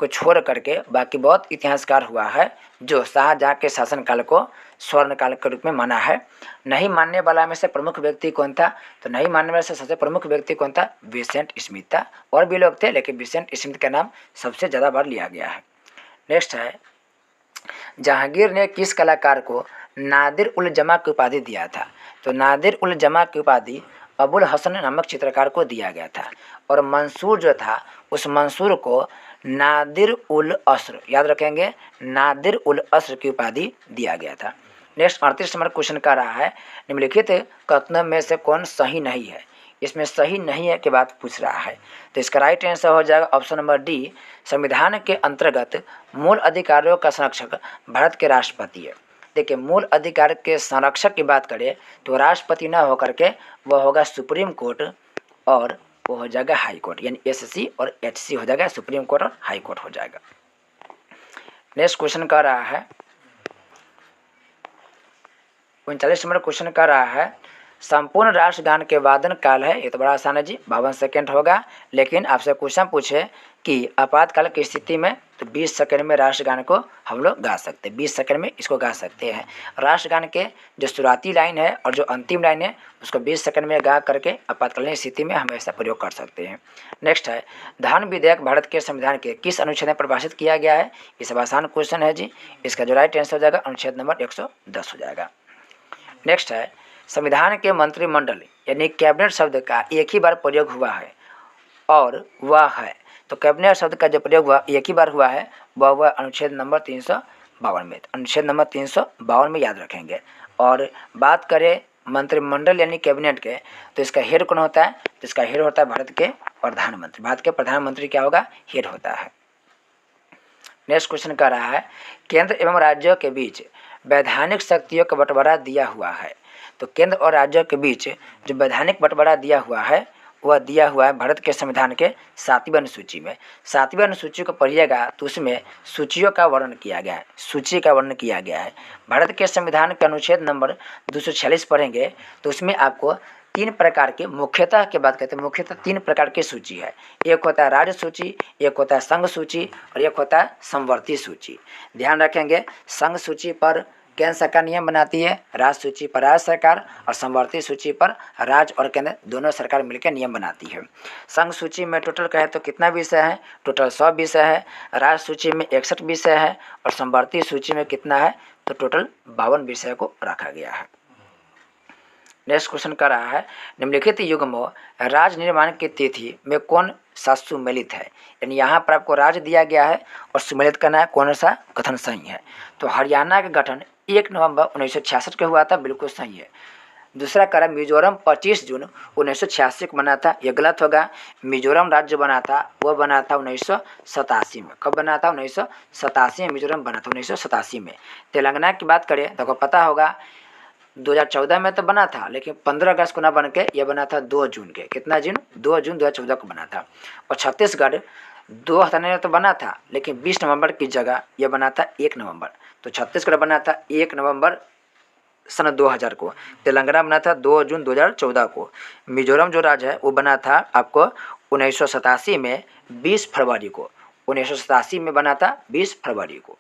A: को छोड़ करके बाकी बहुत इतिहासकार हुआ है जो शाहजहाँ के शासनकाल को स्वर्ण काल के रूप में माना है। नहीं मानने वाला में से प्रमुख व्यक्ति कौन था? तो नहीं मानने वाले से सबसे प्रमुख व्यक्ति कौन था? विसेंट स्मिथ था। और भी लोग थे लेकिन विसेंट स्मिथ का नाम सबसे ज़्यादा बार लिया गया है। नेक्स्ट है, जहांगीर ने किस कलाकार को नादिर उल जमा की उपाधि दिया था? तो नादिर उल जमा की उपाधि अबुल हसन नामक चित्रकार को दिया गया था। और मंसूर जो था उस मंसूर को नादिर उल अस्र, याद रखेंगे, नादिर उल अस्र की उपाधि दिया गया था। नेक्स्ट 38 नंबर क्वेश्चन का रहा है, निम्नलिखित कथनों में से कौन सही नहीं है? इसमें सही नहीं है की बात पूछ रहा है। तो इसका राइट आंसर हो जाएगा ऑप्शन नंबर डी, संविधान के अंतर्गत मूल अधिकारों का संरक्षक भारत के राष्ट्रपति है। देखिए मूल अधिकार के संरक्षक की बात करें तो राष्ट्रपति ना होकर के वह होगा सुप्रीम कोर्ट और वो हो जाएगा हाई कोर्ट, यानी SC और HC हो जाएगा, सुप्रीम कोर्ट और हाई कोर्ट हो जाएगा। नेक्स्ट क्वेश्चन कर रहा है 39 नंबर क्वेश्चन कर रहा है, संपूर्ण राष्ट्रगान के वादन काल है। ये तो बड़ा आसान है जी, 52 सेकेंड होगा। लेकिन आपसे क्वेश्चन पूछे कि आपातकाल की स्थिति में तो 20 सेकेंड में राष्ट्रगान को हम लोग गा सकते हैं, 20 सेकेंड में इसको गा सकते हैं। राष्ट्रगान के जो शुरुआती लाइन है और जो अंतिम लाइन है उसको 20 सेकेंड में गा करके आपातकालीन स्थिति में हम ऐसा प्रयोग कर सकते हैं। नेक्स्ट है, धान विधेयक भारत के संविधान के किस अनुच्छेद में परिभाषित किया गया है? ये सब आसान क्वेश्चन है जी। इसका जो राइट आंसर हो जाएगा अनुच्छेद नंबर 110 हो जाएगा। नेक्स्ट है, संविधान के मंत्रिमंडल यानी कैबिनेट शब्द का एक ही बार प्रयोग हुआ है और वह है, तो कैबिनेट शब्द का जो प्रयोग हुआ एक ही बार हुआ है वह अनुच्छेद नंबर 352 में, अनुच्छेद नंबर 352 में याद रखेंगे। और बात करें मंत्रिमंडल यानी कैबिनेट के तो इसका हेड कौन होता है? तो इसका हेड होता है भारत के प्रधानमंत्री। भारत के प्रधानमंत्री क्या होगा? हेड होता है। नेक्स्ट क्वेश्चन कर रहा है, केंद्र एवं राज्यों के बीच वैधानिक शक्तियों का बंटवारा दिया हुआ है। तो केंद्र और राज्यों के बीच जो वैधानिक बंटवारा दिया हुआ है वह दिया हुआ है भारत के संविधान के 7वीं अनुसूची में। 7वीं अनुसूची को पढ़िएगा तो उसमें सूचियों का वर्णन किया गया है, सूची का वर्णन किया गया है। भारत के संविधान के अनुच्छेद नंबर 246 पढ़ेंगे तो उसमें आपको 3 प्रकार के, मुख्यतः की बात करते हैं मुख्यतः 3 प्रकार की सूची है। एक होता है राज्य सूची, एक होता है संघ सूची और एक होता है समवर्ती सूची। ध्यान रखेंगे, संघ सूची पर केंद्र सरकार नियम बनाती है, राज्य सूची पर राज्य सरकार और समवर्ती सूची पर राज्य और केंद्र दोनों सरकार मिलकर नियम बनाती है। संघ सूची में टोटल कहें तो कितना विषय है? टोटल 100 विषय है। राज्य सूची में 61 विषय है और समवर्ती सूची में कितना है? तो टोटल 52 विषय को रखा गया है। नेक्स्ट क्वेश्चन कर रहा है, निम्नलिखित युग्मों राज्य निर्माण की तिथि में कौन सा सुमेलित है? यानी यहाँ पर आपको राज्य दिया गया है और सुमेलित करना है कौन सा कथन सही है। तो हरियाणा का गठन 1 नवंबर 1966 को हुआ था, बिल्कुल सही है। दूसरा करा मिजोरम 25 जून 1986 को बना था, यह गलत होगा। मिजोरम राज्य बना था वह बना था 1987 में। कब बना था? 1987 में मिजोरम बना था, 1987 में। तेलंगाना की बात करें तो आपको पता होगा 2014 में तो बना था, लेकिन 15 अगस्त को ना बन के यह बना था 2 जून के। कितना जून? 2 जून 2014 को बना था। और छत्तीसगढ़ 2000 में तो बना था, लेकिन 20 नवंबर की जगह यह बना था 1 नवंबर। तो छत्तीसगढ़ बना था 1 नवंबर सन 2000 को। तेलंगाना बना था 2 जून 2014 को। मिजोरम जो राज्य है वो बना था आपको 1987 में 20 फरवरी को। 1987 में बना था 20 फरवरी को।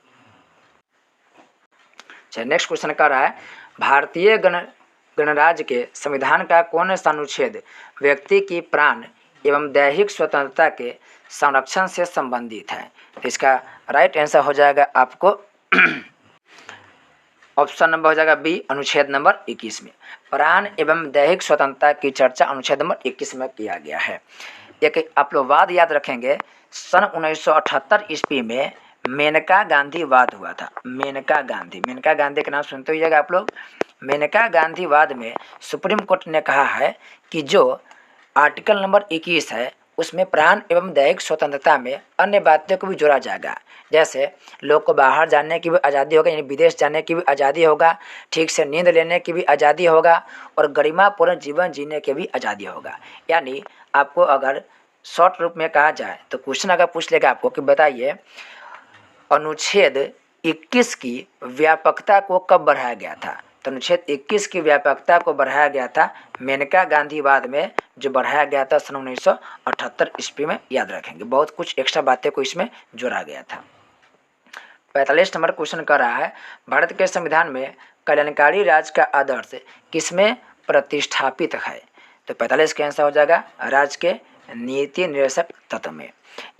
A: चलिए नेक्स्ट क्वेश्चन कर रहा है, भारतीय गणराज्य के संविधान का कौन सा अनुच्छेद व्यक्ति की प्राण एवं दैहिक स्वतंत्रता के संरक्षण से संबंधित है? तो इसका राइट आंसर हो जाएगा आपको ऑप्शन नंबर हो जाएगा बी, अनुच्छेद नंबर 21 में। प्राण एवं दैहिक स्वतंत्रता की चर्चा अनुच्छेद नंबर 21 में किया गया है। एक आप लोग वाद याद रखेंगे, सन 1978 ईस्वी में मेनका गांधी वाद हुआ था। मेनका गांधी के नाम सुनते होइएगा आप लोग। मेनका गांधी वाद में सुप्रीम कोर्ट ने कहा है कि जो आर्टिकल नंबर 21 है उसमें प्राण एवं दैहिक स्वतंत्रता में अन्य बातों को भी जोड़ा जाएगा। जैसे लोग को बाहर जाने की भी आज़ादी होगा, यानी विदेश जाने की भी आज़ादी होगा, ठीक से नींद लेने की भी आज़ादी होगा और गरिमापूर्ण जीवन जीने की भी आज़ादी होगा। यानी आपको अगर शॉर्ट रूप में कहा जाए तो क्वेश्चन अगर पूछ लेगा आपको कि बताइए अनुच्छेद 21 की व्यापकता को कब बढ़ाया गया था? तो अनुच्छेद 21 की व्यापकता को बढ़ाया गया था मेनका गांधीवाद में, जो बढ़ाया गया था सन 1978 ईस्वी में। याद रखेंगे, बहुत कुछ एक्स्ट्रा बातें को इसमें जोड़ा गया था। 45 नंबर क्वेश्चन कर रहा है, भारत के संविधान में कल्याणकारी राज्य का आदर्श किसमें प्रतिष्ठापित है? तो 45 का आंसर हो जाएगा राज्य के नीति निर्देशक तत्व में।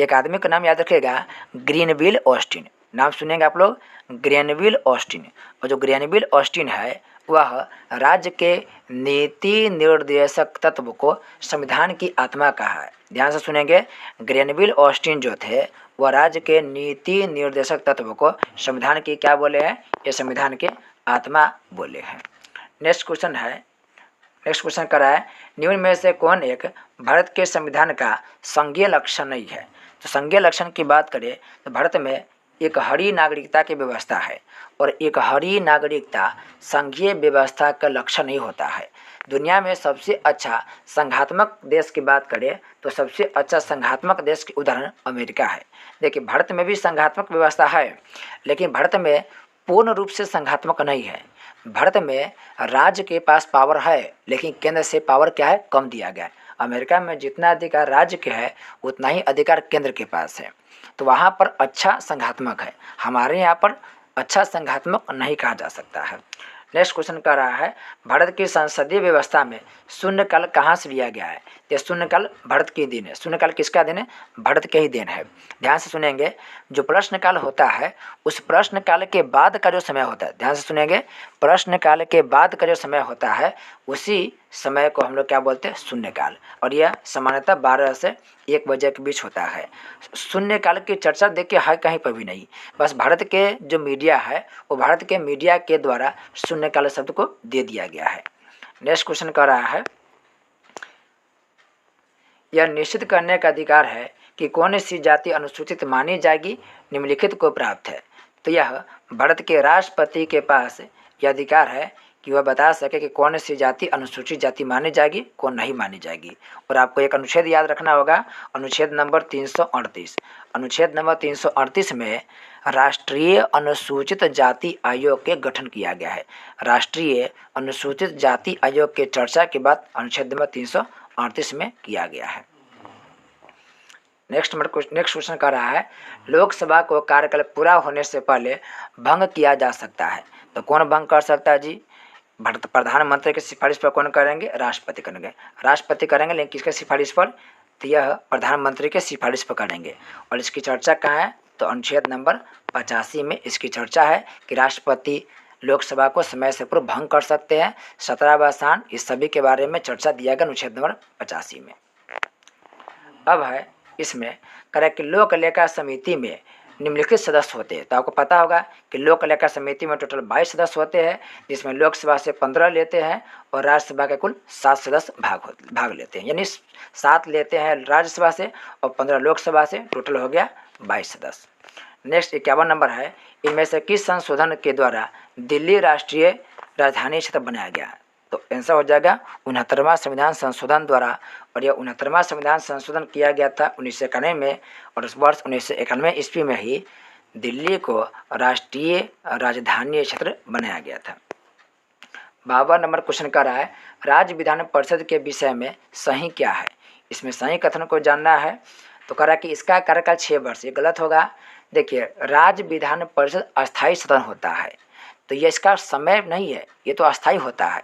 A: एक आदमी का नाम याद रखिएगा, ग्रीनविल ऑस्टिन। नाम सुनेंगे आप लोग, ग्रीनविल ऑस्टिन। और जो ग्रीनविल ऑस्टिन है वह राज्य के नीति निर्देशक तत्व को संविधान की आत्मा कहा है। ध्यान से सुनेंगे, ग्रीनविल ऑस्टिन जो थे वह राज्य के नीति निर्देशक तत्व को संविधान की क्या बोले हैं? ये संविधान के आत्मा बोले हैं। नेक्स्ट क्वेश्चन करा है, निम्न में से कौन एक भारत के संविधान का संघीय लक्षण नहीं है? तो संघीय लक्षण की बात करें तो भारत में एक हरी नागरिकता की व्यवस्था है और एक हरी नागरिकता संघीय व्यवस्था का लक्षण नहीं होता है। दुनिया में सबसे अच्छा संघात्मक देश की बात करें तो सबसे अच्छा संघात्मक देश की उदाहरण अमेरिका है। देखिए भारत में भी संघात्मक व्यवस्था है, लेकिन भारत में पूर्ण रूप से संघात्मक नहीं है। भारत में राज्य के पास पावर है, लेकिन केंद्र से पावर क्या है? कम दिया गया है। अमेरिका में जितना अधिकार राज्य के है उतना ही अधिकार केंद्र के पास है, तो वहाँ पर अच्छा संघात्मक है। हमारे यहाँ पर अच्छा संघात्मक नहीं कहा जा सकता है। नेक्स्ट क्वेश्चन कर रहा है, भारत की संसदीय व्यवस्था में शून्यकाल कहाँ से लिया गया है? ये शून्यकाल भारत के दिन है। शून्यकाल किसका दिन है? भारत के ही दिन है। ध्यान से सुनेंगे, जो प्रश्नकाल होता है उस प्रश्नकाल के बाद का जो समय होता है, ध्यान से सुनेंगे, प्रश्नकाल के बाद का जो समय होता है उसी समय को हम लोग क्या बोलते हैं? शून्यकाल। और यह सामान्यतः 12 से 1 बजे के बीच होता है। शून्यकाल की चर्चा देखिए है कहीं पर भी नहीं, बस भारत के जो मीडिया है वो भारत के मीडिया के द्वारा शून्यकाल शब्द को दे दिया गया है। नेक्स्ट क्वेश्चन कर रहा है, यह निश्चित करने का अधिकार है कि कौन सी जाति अनुसूचित मानी जाएगी निम्नलिखित को प्राप्त है? तो यह भारत के राष्ट्रपति के पास यह अधिकार है कि वह बता सके कि कौन सी जाति अनुसूचित जाति मानी जाएगी, कौन नहीं मानी जाएगी। और आपको एक अनुच्छेद याद रखना होगा, अनुच्छेद नंबर 338। अनुच्छेद नंबर 338 में राष्ट्रीय अनुसूचित जाति आयोग के गठन किया गया है। राष्ट्रीय अनुसूचित जाति आयोग के चर्चा के बाद अनुच्छेद नंबर 338 में किया गया है। नेक्स्ट क्वेश्चन कर रहा है, लोकसभा को कार्यकाल पूरा होने से पहले भंग किया जा सकता है, तो कौन भंग कर सकता है जी? प्रधानमंत्री की सिफारिश पर कौन करेंगे? राष्ट्रपति करेंगे। राष्ट्रपति करेंगे, लेकिन किसके सिफारिश पर? तो यह प्रधानमंत्री के सिफारिश पर करेंगे। और इसकी चर्चा कहाँ है? तो अनुच्छेद नंबर 85 में इसकी चर्चा है कि राष्ट्रपति लोकसभा को समय से पूर्व भंग कर सकते हैं। 17वां स्थान इस सभी के बारे में चर्चा दिया गया अनुच्छेद नंबर 85 में। अब है इसमें करें कि लोक लेखा समिति में निम्नलिखित सदस्य होते हैं। तो आपको पता होगा कि लोक लेखा समिति में टोटल 22 सदस्य होते हैं, जिसमें लोकसभा से 15 लेते हैं और राज्यसभा के कुल 7 सदस्य भाग लेते हैं। यानी 7 लेते हैं राज्यसभा से और 15 लोकसभा से, टोटल हो गया 22 सदस्य। नेक्स्ट 51 नंबर है, इनमें से किस संशोधन के द्वारा दिल्ली राष्ट्रीय राजधानी क्षेत्र बनाया गया? तो आंसर हो जाएगा 69वां संविधान संशोधन द्वारा। और यह 69वां संविधान संशोधन किया गया था 1991 में, और उस वर्ष 1991 ईस्वी में ही दिल्ली को राष्ट्रीय राजधानी क्षेत्र बनाया गया था। 52 नंबर क्वेश्चन कर रहा है राज्य विधान परिषद के विषय में सही क्या है। इसमें सही कथन को जानना है। तो कह रहा है कि इसका कार्यकाल 6 वर्ष, ये गलत होगा। देखिए, राज्य विधान परिषद अस्थायी सदन होता है, तो ये इसका समय नहीं है, ये तो अस्थायी होता है।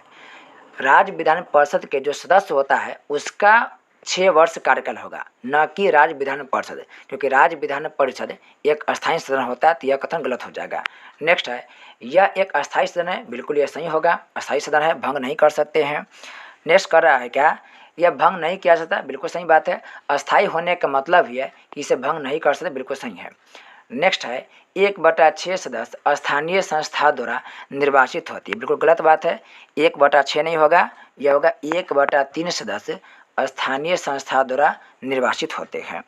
A: राज्य विधान परिषद के जो सदस्य होता है उसका 6 वर्ष कार्यकाल होगा, न कि राज्य विधान परिषद, क्योंकि राज्य विधान परिषद एक अस्थायी सदन होता है, तो यह कथन गलत हो जाएगा। नेक्स्ट है, यह एक अस्थायी सदन है, बिल्कुल यह सही होगा, अस्थायी सदन है, भंग नहीं कर सकते हैं। नेक्स्ट कर रहा है क्या, यह भंग नहीं किया जाता, बिल्कुल सही बात है। अस्थायी होने का मतलब ही है कि इसे भंग नहीं कर सकते, बिल्कुल सही है। नेक्स्ट है 1/6 सदस्य स्थानीय संस्था द्वारा निर्वाचित होती है, बिल्कुल गलत बात है। 1/6 नहीं होगा, यह होगा 1/3 सदस्य स्थानीय संस्था द्वारा निर्वाचित होते हैं।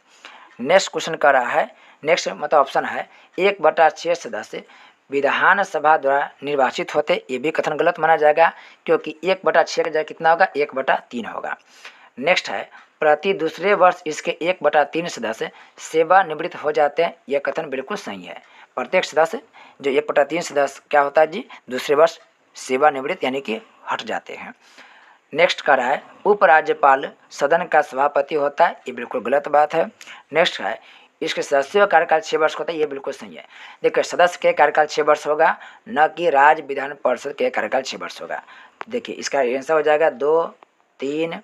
A: नेक्स्ट क्वेश्चन कर रहा है, नेक्स्ट मतलब ऑप्शन है 1/6 सदस्य विधानसभा द्वारा निर्वाचित होते, ये भी कथन गलत माना जाएगा, क्योंकि 1/6 का जगह कितना होगा, 1/3 होगा। नेक्स्ट है प्रति दूसरे वर्ष इसके 1/3 सदस्य सेवानिवृत्त हो जाते हैं, यह कथन बिल्कुल सही है। प्रत्येक सदस्य जो 1/3 सदस्य क्या होता है जी, दूसरे वर्ष सेवानिवृत्त यानी कि हट जाते हैं। नेक्स्ट का है उपराज्यपाल सदन का सभापति होता है, ये बिल्कुल गलत बात है। नेक्स्ट है इसके सदस्यों का कार्यकाल 6 वर्ष होता है, ये बिल्कुल सही है। देखिए, सदस्य के कार्यकाल 6 वर्ष होगा, न कि राज्य विधान परिषद के कार्यकाल 6 वर्ष होगा। देखिए, इसका आंसर हो जाएगा 2, 3,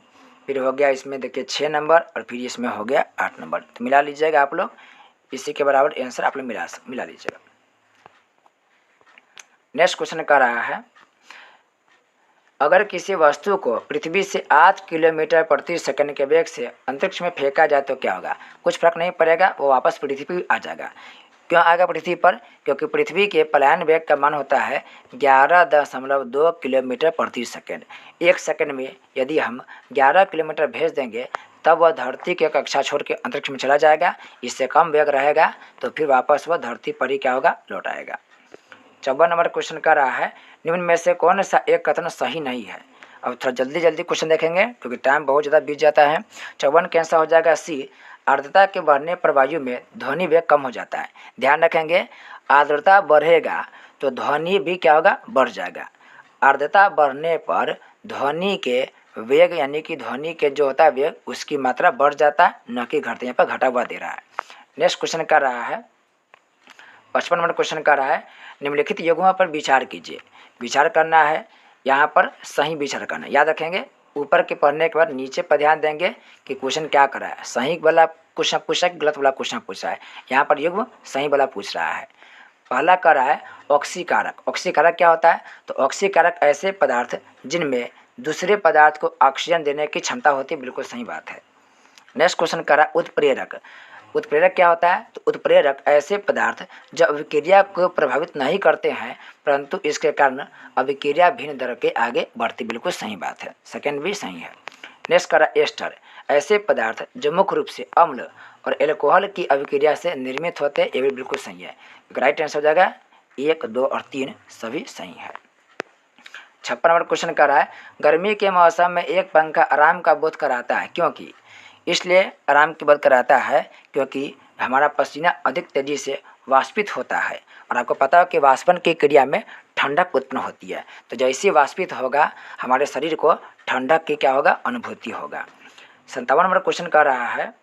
A: फिर हो गया इसमें देखिए 6 नंबर, और फिर इसमें हो गया 8 नंबर। तो मिला लीजिएगा आप लोग, इसी के बराबर आंसर आप लोग मिला लीजिएगा। नेक्स्ट क्वेश्चन कर रहा है, अगर किसी वस्तु को पृथ्वी से 8 किलोमीटर प्रति सेकंड के वेग से अंतरिक्ष में फेंका जाए तो क्या होगा। कुछ फर्क नहीं पड़ेगा, वो वापस पृथ्वी पर आ जाएगा। क्यों आएगा पृथ्वी पर, क्योंकि पृथ्वी के पलायन वेग का मान होता है 11.2 किलोमीटर प्रति सेकंड। एक सेकंड में यदि हम 11 किलोमीटर भेज देंगे तब वह धरती के कक्षा छोड़ के अंतरिक्ष में चला जाएगा। इससे कम वेग रहेगा तो फिर वापस वह धरती पर ही क्या होगा, लौट आएगा। 54 नंबर क्वेश्चन का रहा है, निम्न में से कौन सा एक कथन सही नहीं है। अब थोड़ा जल्दी क्वेश्चन देखेंगे क्योंकि टाइम बहुत ज़्यादा बीत जाता है। 54 का आंसर हो जाएगा सी, आर्द्रता के बढ़ने पर वायु में ध्वनि वेग कम हो जाता है। ध्यान रखेंगे, आर्द्रता बढ़ेगा तो ध्वनि भी क्या होगा, बढ़ जाएगा। आर्द्रता बढ़ने पर ध्वनि के वेग यानी कि ध्वनि के जो होता है वेग, उसकी मात्रा बढ़ जाता है, न कि घटते। यहाँ पर घटा हुआ दे रहा है। नेक्स्ट क्वेश्चन कर रहा है, 55 नंबर क्वेश्चन कर रहा है, निम्नलिखित युग्मों पर विचार कीजिए। विचार करना है, यहाँ पर सही विचार करना है। याद रखेंगे, ऊपर के पढ़ने के बाद नीचे पर ध्यान देंगे कि क्वेश्चन क्या कर रहा है। सही वाला क्वेश्चन पूछा है, गलत वाला क्वेश्चन पूछा है। यहाँ पर युग्म सही वाला पूछ रहा है। पहला कर रहा है ऑक्सीकारक। ऑक्सीकारक क्या होता है, तो ऑक्सीकारक ऐसे पदार्थ जिनमें दूसरे पदार्थ को ऑक्सीजन देने की क्षमता होती है, बिल्कुल सही बात है। नेक्स्ट क्वेश्चन कर रहा है उत्प्रेरक। उत्प्रेरक क्या होता है, तो उत्प्रेरक ऐसे पदार्थ जो अभिक्रिया को प्रभावित नहीं करते हैं परंतु इसके कारण अभिक्रिया भिन्न दर के आगे बढ़ती, बिल्कुल सही बात है, सेकंड भी सही है। नेक्स्ट करा एस्टर, ऐसे पदार्थ जो मुख्य रूप से अम्ल और एल्कोहल की अभिक्रिया से निर्मित होते हैं, ये भी बिल्कुल सही है। राइट आंसर हो जाएगा 1, 2 और 3 सभी सही है। 56 नंबर क्वेश्चन कर रहा है, गर्मी के मौसम में एक पंखा आराम का बोध कराता है, क्योंकि इसलिए आराम की बात कराता है क्योंकि हमारा पसीना अधिक तेज़ी से वाष्पित होता है, और आपको पता है कि वाष्पन की क्रिया में ठंडक उत्पन्न होती है। तो जैसे वाष्पित होगा हमारे शरीर को ठंडक की क्या होगा, अनुभूति होगा। 57 नंबर क्वेश्चन कर रहा है,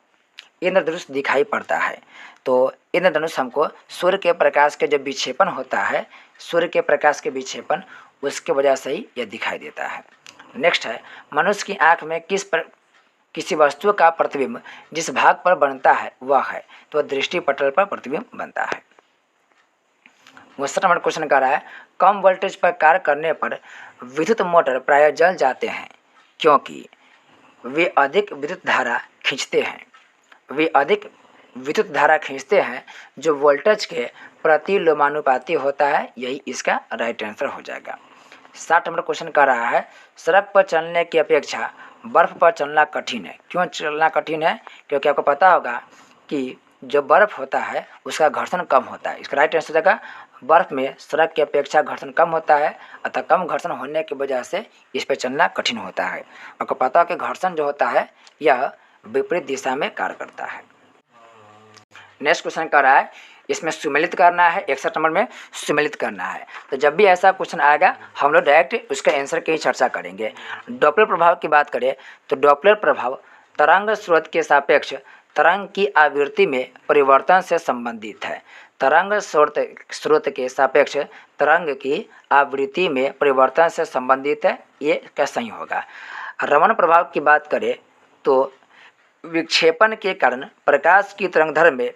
A: इंद्रधनुष दिखाई पड़ता है। तो इंद्रधनुष हमको सूर्य के प्रकाश के जो विक्षेपण होता है, सूर्य के प्रकाश के विक्षेपण, उसके वजह से ही यह दिखाई देता है। नेक्स्ट है, मनुष्य की आँख में किसी वस्तु का प्रतिबिंब जिस भाग पर बनता है वह है, तो दृष्टि पटल पर प्रतिबिंब बनता है। 59 नंबर क्वेश्चन कर रहा है, कम वोल्टेज पर कार्य करने पर विद्युत मोटर प्रायः जल जाते हैं क्योंकि वे अधिक विद्युत धारा खींचते हैं। वे अधिक विद्युत धारा खींचते हैं जो वोल्टेज के प्रतिलोमानुपाती होता है, यही इसका राइट आंसर हो जाएगा। 60 नंबर क्वेश्चन कर रहा है, सड़क पर चलने की अपेक्षा बर्फ़ पर चलना कठिन है। क्यों चलना कठिन है, क्योंकि आपको पता होगा कि जो बर्फ़ होता है उसका घर्षण कम होता है। इसका राइट आंसर हो जाएगा, बर्फ़ में सड़क की अपेक्षा घर्षण कम होता है, अतः कम घर्षण होने की वजह से इस पर चलना कठिन होता है। आपको पता है कि घर्षण जो होता है यह विपरीत दिशा में कार्य करता है। नेक्स्ट क्वेश्चन कर रहा है, इसमें सुमेलित करना है, 61 नंबर में सुमेलित करना है। तो जब भी ऐसा क्वेश्चन आएगा हम लोग डायरेक्ट उसका आंसर की चर्चा करेंगे। डॉपलर प्रभाव की बात करें तो डॉपलर प्रभाव तरंग स्रोत के सापेक्ष तरंग की आवृत्ति में परिवर्तन से संबंधित है। तरंग स्रोत के सापेक्ष तरंग की आवृत्ति में परिवर्तन से संबंधित है, ये क्या सही होगा। रमन प्रभाव की बात करें तो विक्षेपण के कारण प्रकाश की तरंगदैर्घ्य में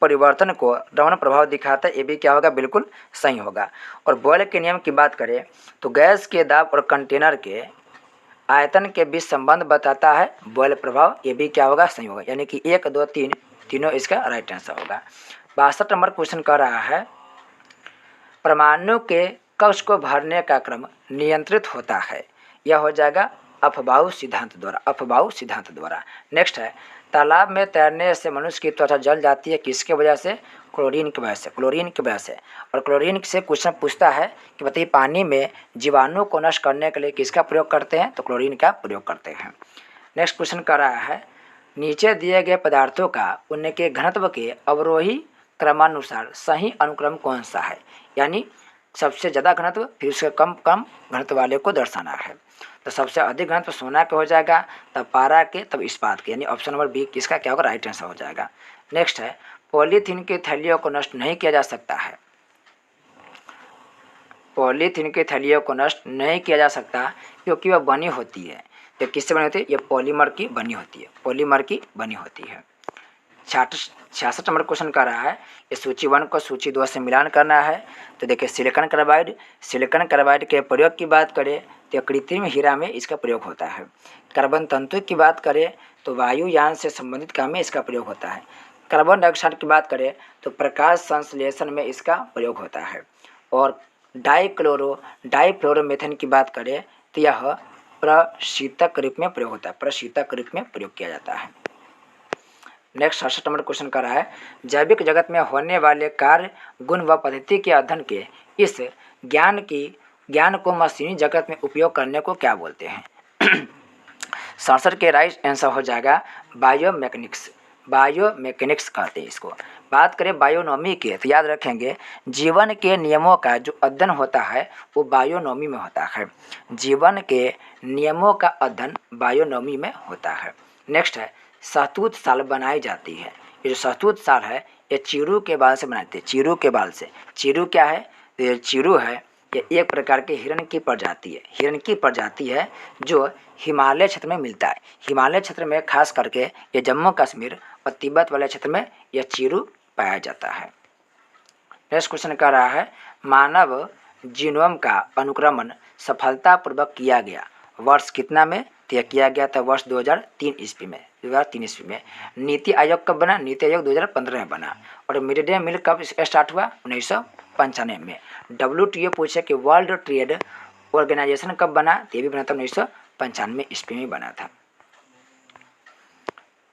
A: परिवर्तन को रमन प्रभाव दिखाता है, ये भी क्या होगा, बिल्कुल सही होगा। और बॉयल के नियम की बात करें तो गैस के दाब और कंटेनर के आयतन के बीच संबंध बताता है बॉयल प्रभाव, ये भी क्या होगा, सही होगा। यानी कि 1, 2, 3 तीनों इसका राइट आंसर होगा। 62 नंबर क्वेश्चन कर रहा है परमाणु के कक्ष को भरने का क्रम नियंत्रित होता है, यह हो जाएगा अफबाऊ सिद्धांत द्वारा। नेक्स्ट है तालाब में तैरने से मनुष्य की त्वचा जल जाती है, किसके वजह से, क्लोरीन की वजह से। और क्लोरीन से क्वेश्चन पूछता है कि बताइए पानी में जीवाणु को नष्ट करने के लिए किसका प्रयोग करते हैं, तो क्लोरीन का प्रयोग करते हैं। नेक्स्ट क्वेश्चन कर रहा है नीचे दिए गए पदार्थों का उनके घनत्व के अवरोही क्रमानुसार सही अनुक्रम कौन सा है, यानी सबसे ज़्यादा घनत्व फिर उसके कम घनत्व वाले को दर्शाना है। तो सबसे अधिक घनत्व सोना के हो जाएगा, तब पारा के, तब इस्पात के, यानी ऑप्शन नंबर बी किसका क्या होगा, राइट आंसर हो जाएगा। नेक्स्ट है पॉलीथीन की थैलियों को नष्ट नहीं किया जा सकता है, पॉलीथीन की थैलियों को नष्ट नहीं किया जा सकता क्योंकि वह बनी होती है, ये किससे बनी होती है, ये पॉलीमर की बनी होती है। 66 नंबर क्वेश्चन कर रहा है ये सूची 1 को सूची 2 से मिलान करना है। तो देखिए सिलिकॉन कार्बाइड के प्रयोग की बात करें तो कृत्रिम हीरा में इसका प्रयोग होता है। कार्बन तंतु की बात करें तो वायुयान से संबंधित काम में इसका प्रयोग होता है। कार्बन डाइऑक्साइड की बात करें तो प्रकाश संश्लेषण में इसका प्रयोग होता है। और डाइफ्लोरोमेथेन की बात करें तो यह प्रशीतक रूप में प्रयोग होता है, प्रशीतक रूप में प्रयोग किया जाता है। नेक्स्ट 67 नंबर क्वेश्चन कर रहा है जैविक जगत में होने वाले कार्य गुण व पद्धति के अध्ययन के इस ज्ञान को मशीनी जगत में उपयोग करने को क्या बोलते हैं। 67 के राइट आंसर हो जाएगा बायोमैकेनिक्स कहते हैं इसको। बात करें बायोनॉमी की तो याद रखेंगे जीवन के नियमों का जो अध्ययन होता है वो बायोनॉमी में होता है, जीवन के नियमों का अध्ययन बायोनॉमी में होता है। नेक्स्ट है शहतूत साल बनाई जाती है, ये जो शहतूत साल है ये चीरू के बाल से बनाते हैं, चीरू के बाल से। चीरू क्या है, ये चीरू है, ये एक प्रकार के हिरण की प्रजाति है जो हिमालय क्षेत्र में मिलता है। हिमालय क्षेत्र में खास करके ये जम्मू कश्मीर और तिब्बत वाले क्षेत्र में यह चीरू पाया जाता है। नेक्स्ट क्वेश्चन कर रहा है मानव जीनोम का अनुक्रमण सफलतापूर्वक किया गया वर्ष कितना में, तो यह किया गया था वर्ष 2003 ईस्वी में। नीति आयोग कब बना, नीति आयोग 2015 में बना। और मिड डे मील कब स्टार्ट हुआ, 1995 में। WTO पूछे कि वर्ल्ड ट्रेड ऑर्गेनाइजेशन कब बना, तो ये भी बना था 1995 ईस्वी में बना था।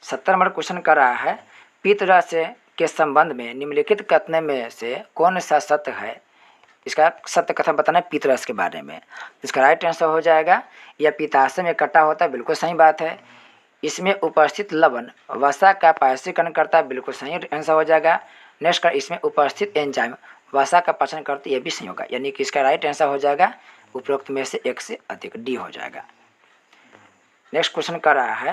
A: 70 नंबर क्वेश्चन कर रहा है पितरस के संबंध में निम्नलिखित कथन में से कौन सा सत्य है, इसका सत्य कथन बताना है पितरस के बारे में। इसका राइट आंसर हो जाएगा यह पित्ताशय में इकट्ठा होता है, बिल्कुल सही बात है। इसमें उपस्थित लवण वसा का पाचन करता है, बिल्कुल सही आंसर हो जाएगा। नेक्स्ट कर इसमें उपस्थित एंजाइम वसा का पाचन करते, यह भी सही होगा, यानी कि इसका राइट आंसर हो जाएगा उपरोक्त में से एक से अधिक, डी हो जाएगा। नेक्स्ट क्वेश्चन कर रहा है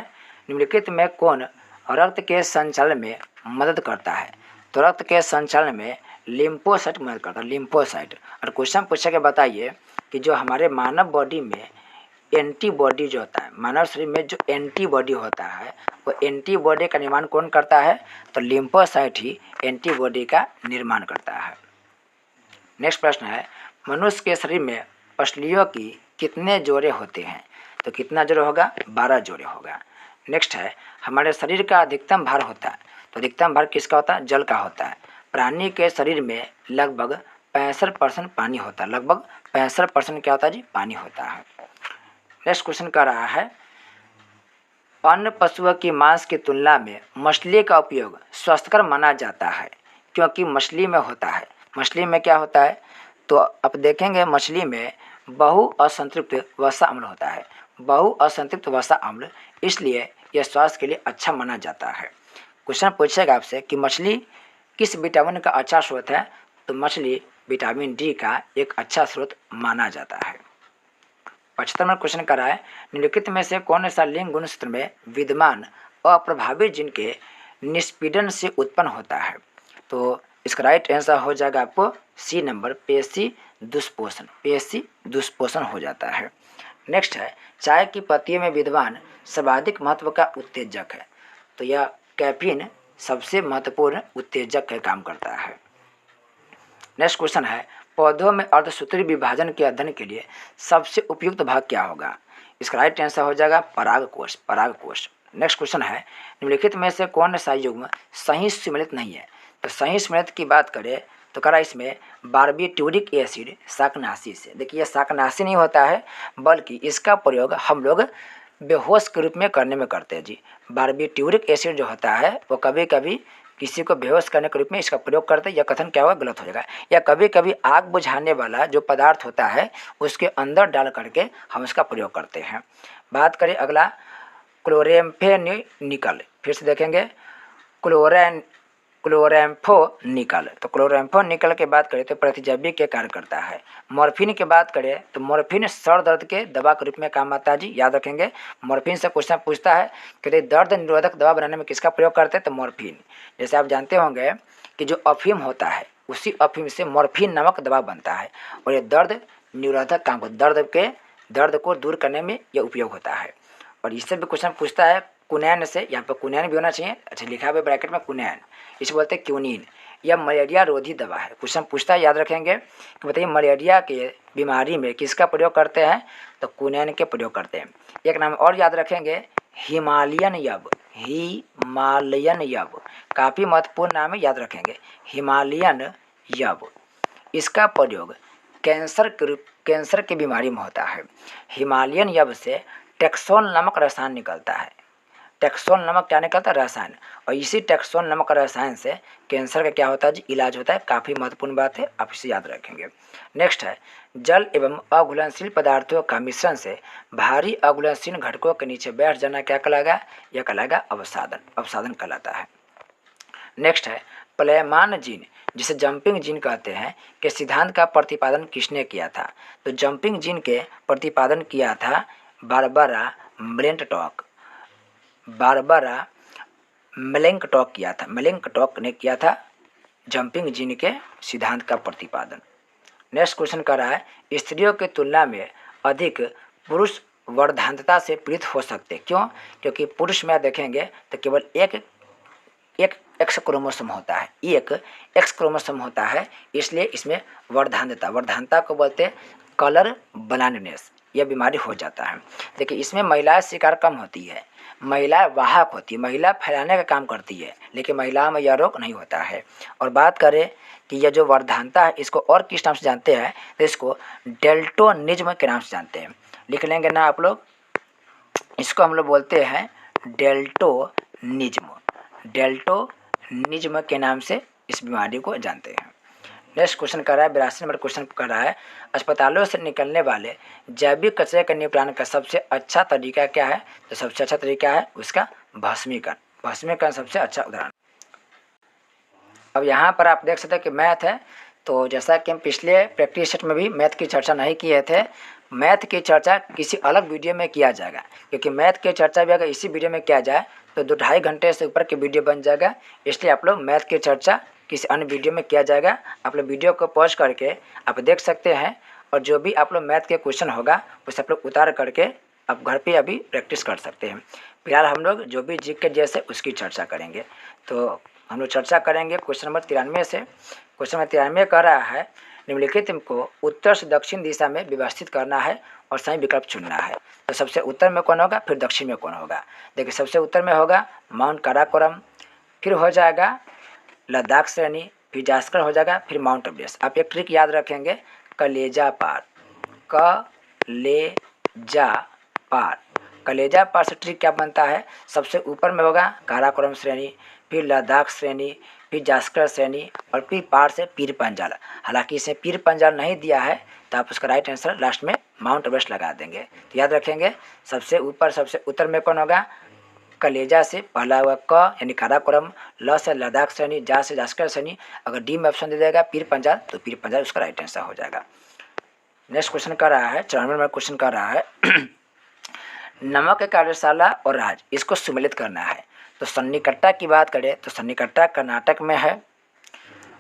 A: निम्नलिखित में कौन रक्त के संचालन में मदद करता है, तो रक्त के संचालन में लिम्फोसाइट मदद करता है, लिम्फोसाइट। और क्वेश्चन पूछा के बताइए कि जो हमारे मानव बॉडी में एंटीबॉडी जो होता है, मानव शरीर में जो एंटीबॉडी होता है वो एंटीबॉडी का निर्माण कौन करता है, तो लिम्फोसाइट ही एंटीबॉडी का निर्माण करता है। नेक्स्ट प्रश्न है मनुष्य के शरीर में पसलियों की कितने जोड़े होते हैं, तो कितना जोड़े होगा, 12 जोड़े होगा। नेक्स्ट है हमारे शरीर का अधिकतम भार होता है, तो अधिकतम भार किसका होता है, जल का होता है। प्राणी के शरीर में लगभग 65% पानी होता है, लगभग 65% क्या होता है जी, पानी होता है। नेक्स्ट क्वेश्चन कर रहा है अन्य पशुओं की मांस की तुलना में मछली का उपयोग स्वस्थकर माना जाता है क्योंकि मछली में होता है, मछली में क्या होता है, तो आप देखेंगे मछली में बहु असंतृप्त वसा अम्ल होता है, बहु असंतृप्त वसा अम्ल, इसलिए यह स्वास्थ्य के लिए अच्छा माना जाता है। क्वेश्चन पूछेगा आपसे कि मछली किस विटामिन का अच्छा स्रोत है? तो मछली विटामिन डी का एक अच्छा स्रोत माना जाता है। 75 नंबर क्वेश्चन कर रहा है, निम्नलिखित में से कौन सा लिंग गुणसूत्र में विद्यमान अप्रभावित जीन के निष्पीडन से उत्पन्न होता है? तो इसका राइट आंसर हो जाएगा आपको सी नंबर, पेशी दुष्पोषण। पेशी दुष्पोषण हो जाता है। नेक्स्ट है, चाय की पत्तियों में विद्यमान सर्वाधिक महत्व का उत्तेजक है। तो यह कैफीन सबसे महत्वपूर्ण उत्तेजक का काम करता है। नेक्स्ट क्वेश्चन है, पौधों में अर्धसूत्री विभाजन के अध्ययन के लिए सबसे उपयुक्त भाग क्या होगा? इसका राइट आंसर हो जाएगा परागकोश। परागकोश। नेक्स्ट क्वेश्चन है, निम्नलिखित में से कौन सा युग्म सही सुमेलित नहीं है? तो सही सुमेलित की बात करें तो करा इसमें बारबीट्यूरिक एसिड शाकनाशी से। देखिए यह शाकनाशी नहीं होता है, बल्कि इसका प्रयोग हम लोग बेहोश के रूप में करने में करते हैं जी। बारबीट्यूरिक एसिड जो होता है वो कभी कभी किसी को बेहोश करने के रूप में इसका प्रयोग करते हैं। यह कथन क्या होगा? गलत हो जाएगा। या कभी कभी आग बुझाने वाला जो पदार्थ होता है उसके अंदर डाल करके हम इसका प्रयोग करते हैं। बात करें अगला क्लोरेम्फेनिकल, फिर से देखेंगे क्लोरेम्फोनिकल। तो क्लोरेम्फोनिकल के बात करें तो प्रतिजैवी के कार्य करता है। मॉर्फिन की बात करें तो मॉर्फिन सर दर्द के दवा के रूप में काम आता है जी, याद रखेंगे। मॉर्फिन से क्वेश्चन पूछता है कि दर्द निरोधक दवा बनाने में किसका प्रयोग करते हैं? तो मॉर्फिन। जैसे आप जानते होंगे कि जो अफीम होता है उसी अफीम से मॉर्फिन नामक दवा बनता है और ये दर्द निरोधक काम को दर्द को दूर करने में यह उपयोग होता है। और इससे भी क्वेश्चन पूछता है कुनैन से, यहाँ पर कुनैन भी होना चाहिए। अच्छा लिखा हुआ ब्रैकेट में कुनैन, इसे बोलते हैं क्यूनिन। यह मलेरिया रोधी दवा है। क्वेश्चन पूछता है, याद रखेंगे कि बताइए मलेरिया के बीमारी में किसका प्रयोग करते हैं? तो कुनैन के प्रयोग करते हैं। एक नाम और याद रखेंगे, हिमालयन यब। हिमालयन यब काफ़ी महत्वपूर्ण नाम है, याद रखेंगे। हिमालयन यब, इसका प्रयोग कैंसर की बीमारी में होता है। हिमालयन यब से टेक्सोन नामक रसायन निकलता है। टेक्सोन नामक क्या निकलता है? रसायन। और इसी टेक्सोन नामक रसायन से कैंसर का क्या होता है जी? इलाज होता है। काफ़ी महत्वपूर्ण बात है, आप इसे याद रखेंगे। नेक्स्ट है, जल एवं अघुलनशील पदार्थों का मिश्रण से भारी अघुलनशील घटकों के नीचे बैठ जाना क्या कहलाएगा? यह कहलाएगा अवसादन। अवसादन कहलाता है। नेक्स्ट है, प्लेयमान जीन, जिसे जंपिंग जीन कहते हैं, के सिद्धांत का प्रतिपादन किसने किया था? तो जंपिंग जीन के प्रतिपादन किया था बारबरा मेलेंकटॉक। बारबरा मेलेंकटॉक किया था। मेलेंकटॉक ने किया था जंपिंग जीन के सिद्धांत का प्रतिपादन। नेक्स्ट क्वेश्चन कर रहा है, स्त्रियों की तुलना में अधिक पुरुष वर्धांतता से पीड़ित हो सकते। क्यों? क्योंकि पुरुष में देखेंगे तो केवल एक एक्स क्रोमोसोम होता है, एक एक्स क्रोमोसोम होता है, इसलिए इसमें वर्धांतता को बोलते हैं कलर ब्लाइंडनेस। यह बीमारी हो जाता है। देखिए इसमें महिलाएं शिकार कम होती है, महिला वाहक होती है, महिला फैलाने का काम करती है, लेकिन महिलाओं में यह रोग नहीं होता है। और बात करें कि यह जो वर्धांतता है इसको और किस नाम से जानते हैं? तो इसको डेल्टोनिज्म के नाम से जानते हैं। लिख लेंगे ना आप लोग, इसको हम लोग बोलते हैं डेल्टोनिज्म। डेल्टोनिज्म के नाम से इस बीमारी को जानते हैं। नेक्स्ट क्वेश्चन कर रहा है, 82 नंबर क्वेश्चन कर रहा है, अस्पतालों से निकलने वाले जैविक कचरे के निपटान का सबसे अच्छा तरीका क्या है? तो सबसे अच्छा तरीका है उसका भस्मीकरण। भस्मीकरण सबसे अच्छा उदाहरण। अब यहाँ पर आप देख सकते हैं कि मैथ है, तो जैसा कि हम पिछले प्रैक्टिस सेट में भी मैथ की चर्चा नहीं किए थे, मैथ की चर्चा किसी अलग वीडियो में किया जाएगा, क्योंकि मैथ की चर्चा भी अगर इसी वीडियो में किया जाए तो 2-2.5 घंटे से ऊपर की वीडियो बन जाएगा। इसलिए आप लोग मैथ की चर्चा किसी अन्य वीडियो में किया जाएगा। आप लोग वीडियो को पॉज करके आप देख सकते हैं, और जो भी आप लोग मैथ के क्वेश्चन होगा उसे आप लोग उतार करके आप घर पे अभी प्रैक्टिस कर सकते हैं। फिलहाल हम लोग जो भी जीके जैसे उसकी चर्चा करेंगे। तो हम लोग चर्चा करेंगे क्वेश्चन नंबर 93 से। क्वेश्चन नंबर 93 कह रहा है, निम्नलिखित को उत्तर से दक्षिण दिशा में व्यवस्थित करना है और सही विकल्प चुनना है। तो सबसे उत्तर में कौन होगा, फिर दक्षिण में कौन होगा? देखिए सबसे उत्तर में होगा माउंट काराकोरम, फिर हो जाएगा लद्दाख श्रेणी, फिर जास्कर हो जाएगा, फिर माउंट एवरेस्ट। आप एक ट्रिक याद रखेंगे, कलेजा पार। कलेजा पार, कलेजा पार से ट्रिक क्या बनता है? सबसे ऊपर में होगा काराकोरम श्रेणी, फिर लद्दाख श्रेणी, फिर जास्कर श्रेणी, और फिर पार से पीर पंजाल। हालांकि इसे पीर पंजाल नहीं दिया है, तो आप उसका राइट आंसर लास्ट में माउंट एवरेस्ट लगा देंगे। तो याद रखेंगे सबसे ऊपर सबसे उत्तर में कौन होगा? कलेजा से पहला हुआ क यानी काराकोरम, ल से लद्दाख श्रेणी, जा से जास्कर श्रेणी। अगर डी में ऑप्शन दे देगा पीर पंजाल तो पीर पंजाल उसका राइट आंसर हो जाएगा। नेक्स्ट क्वेश्चन कर रहा है 94 नंबर क्वेश्चन कर रहा है नमक कार्यशाला और राज इसको सम्मिलित करना है। तो सन्निकट्टा की बात करें तो सन्निकट्टा कर्नाटक में है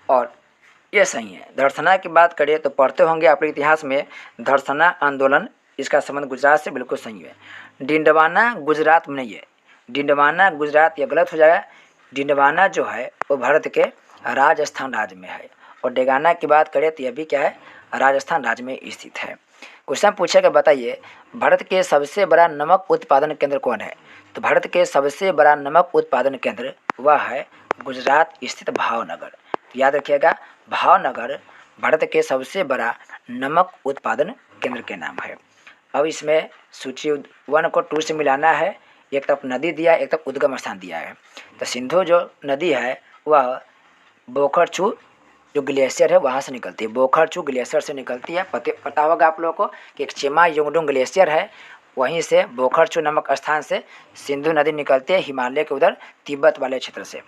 A: और ये सही है। धड़सना की बात करें तो पढ़ते होंगे आप इतिहास में धड़सना आंदोलन, इसका संबंध गुजरात से बिल्कुल सही है। डिंडवाना गुजरात में नहीं है, डिंडवाना गुजरात ये गलत हो जाएगा। डिंडवाना जो है वो भारत के राजस्थान राज्य में है और डेगाना की बात करें तो यह भी क्या है, राजस्थान राज्य में स्थित है। क्वेश्चन पूछेगा बताइए भारत के सबसे बड़ा नमक उत्पादन केंद्र कौन है। तो भारत के सबसे बड़ा नमक उत्पादन केंद्र वह है गुजरात स्थित भावनगर। तो याद रखिएगा भावनगर भारत के सबसे बड़ा नमक उत्पादन केंद्र के नाम है। अब इसमें सूची 1 को 2 से मिलाना है। एक तरफ नदी दिया, एक तरफ उद्गम स्थान दिया है। तो सिंधु जो नदी है वह बोखरचू जो ग्लेशियर है वहाँ से निकलती है, बोखरचू ग्लेशियर से निकलती है। पता होगा आप लोगों को कि एक चेमा योंगडोंग ग्लेशियर है, वहीं से बोखरचू नामक स्थान से सिंधु नदी निकलती है हिमालय के उधर तिब्बत वाले क्षेत्र से।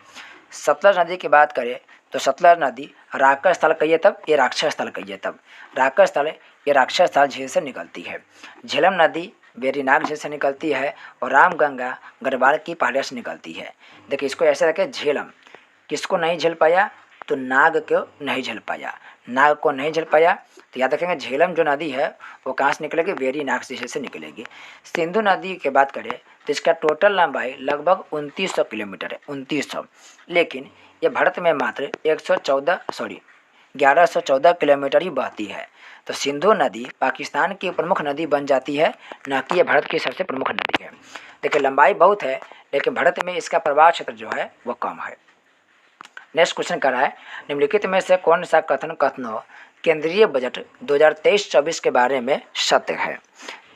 A: सतलज नदी की बात करें तो सतलज नदी राकस स्थल कहिए तब, ये राक्षस स्थल कहिए तब, राकस स्थल ये राक्षस स्थल झील से निकलती है। झेलम नदी वेरीनाग झील से निकलती है और रामगंगा गढ़वाल की पहाड़ियों से निकलती है। देखिए इसको ऐसे रखें, झेलम किसको नहीं झेल पाया तो नाग को नहीं झेल पाया, नाग को नहीं झेल पाया। तो याद रखेंगे झेलम जो नदी है वो कहाँ से निकलेगी, वेरीनाग झील से निकलेगी। सिंधु नदी की बात करें तो इसका टोटल लंबाई लगभग 2900 किलोमीटर है, 2900, लेकिन ये भारत में मात्र 1114 किलोमीटर ही बहती है। तो सिंधु नदी पाकिस्तान की प्रमुख नदी बन जाती है, न कि ये भारत की सबसे प्रमुख नदी है। देखिए लंबाई बहुत है लेकिन भारत में इसका प्रवाह क्षेत्र जो है वो कम है। नेक्स्ट क्वेश्चन कर रहा है निम्नलिखित में से कौन सा कथनों केंद्रीय बजट 2023-24 के बारे में सत्य है।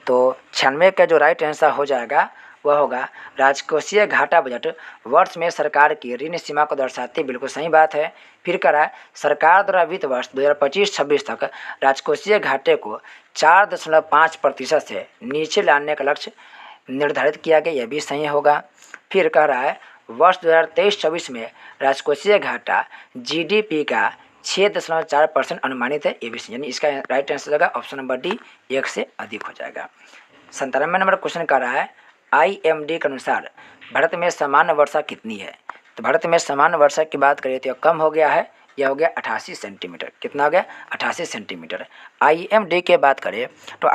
A: तो 96 का जो राइट आंसर हो जाएगा वह होगा राजकोषीय घाटा बजट वर्ष में सरकार की ऋण सीमा को दर्शाती, बिल्कुल सही बात है। फिर करा सरकार द्वारा वित्त वर्ष 2025-26 तक राजकोषीय घाटे को 4.5% से नीचे लाने का लक्ष्य निर्धारित किया गया, यह भी सही होगा। फिर कह रहा है वर्ष 2023-24 में राजकोषीय घाटा जीडीपी का 6.4% अनुमानित है, ये भी सही, यानी इसका राइट आंसर होगा ऑप्शन नंबर डी 1 से अधिक हो जाएगा। 97 नंबर क्वेश्चन कर रहा है IMD के अनुसार भारत में सामान्य वर्षा कितनी है। तो भारत में सामान्य वर्षा की बात करें तो यह कम हो गया है, यह हो गया 88 सेंटीमीटर। कितना हो गया 88 सेंटीमीटर। IMD के बात करें तो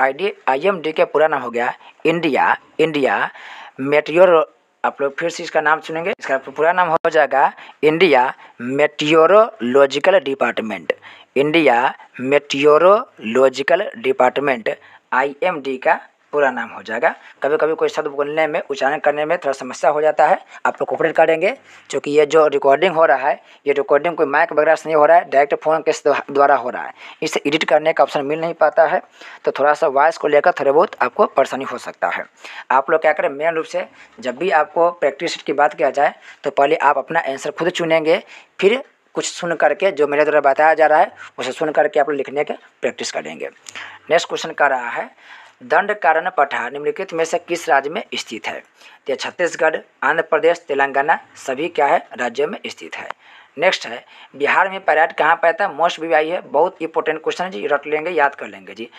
A: IMD के पूरा नाम हो गया इंडिया मेटियोरो, आप लोग फिर से इसका नाम सुनेंगे, इसका पूरा नाम हो जाएगा India meteorological department, India meteorological department IMD का पूरा नाम हो जाएगा। कभी कभी कोई शब्द बोलने में उच्चारण करने में थोड़ा समस्या हो जाता है, आप लोग कोऑपरेट करेंगे क्योंकि ये जो रिकॉर्डिंग हो रहा है ये रिकॉर्डिंग कोई माइक वगैरह से नहीं हो रहा है, डायरेक्ट फ़ोन के द्वारा हो रहा है, इसे एडिट करने का ऑप्शन मिल नहीं पाता है, तो थोड़ा सा वॉइस को लेकर थोड़े बहुत आपको परेशानी हो सकता है। आप लोग क्या करें, मेन रूप से जब भी आपको प्रैक्टिस की बात किया जाए तो पहले आप अपना आंसर खुद चुनेंगे, फिर कुछ सुन करके जो मेरे द्वारा बताया जा रहा है उसे सुन करके आप लोग लिखने के प्रैक्टिस करेंगे। नेक्स्ट क्वेश्चन कर रहा है दंडकारण्य पठार निम्नलिखित में से किस राज्य में स्थित है। तो छत्तीसगढ़, आंध्र प्रदेश, तेलंगाना सभी क्या है राज्यों में स्थित है। नेक्स्ट है बिहार में पैराइट कहाँ पाता है, मोस्ट भी आई है, बहुत इंपॉर्टेंट क्वेश्चन है जी, रट लेंगे याद कर लेंगे जी।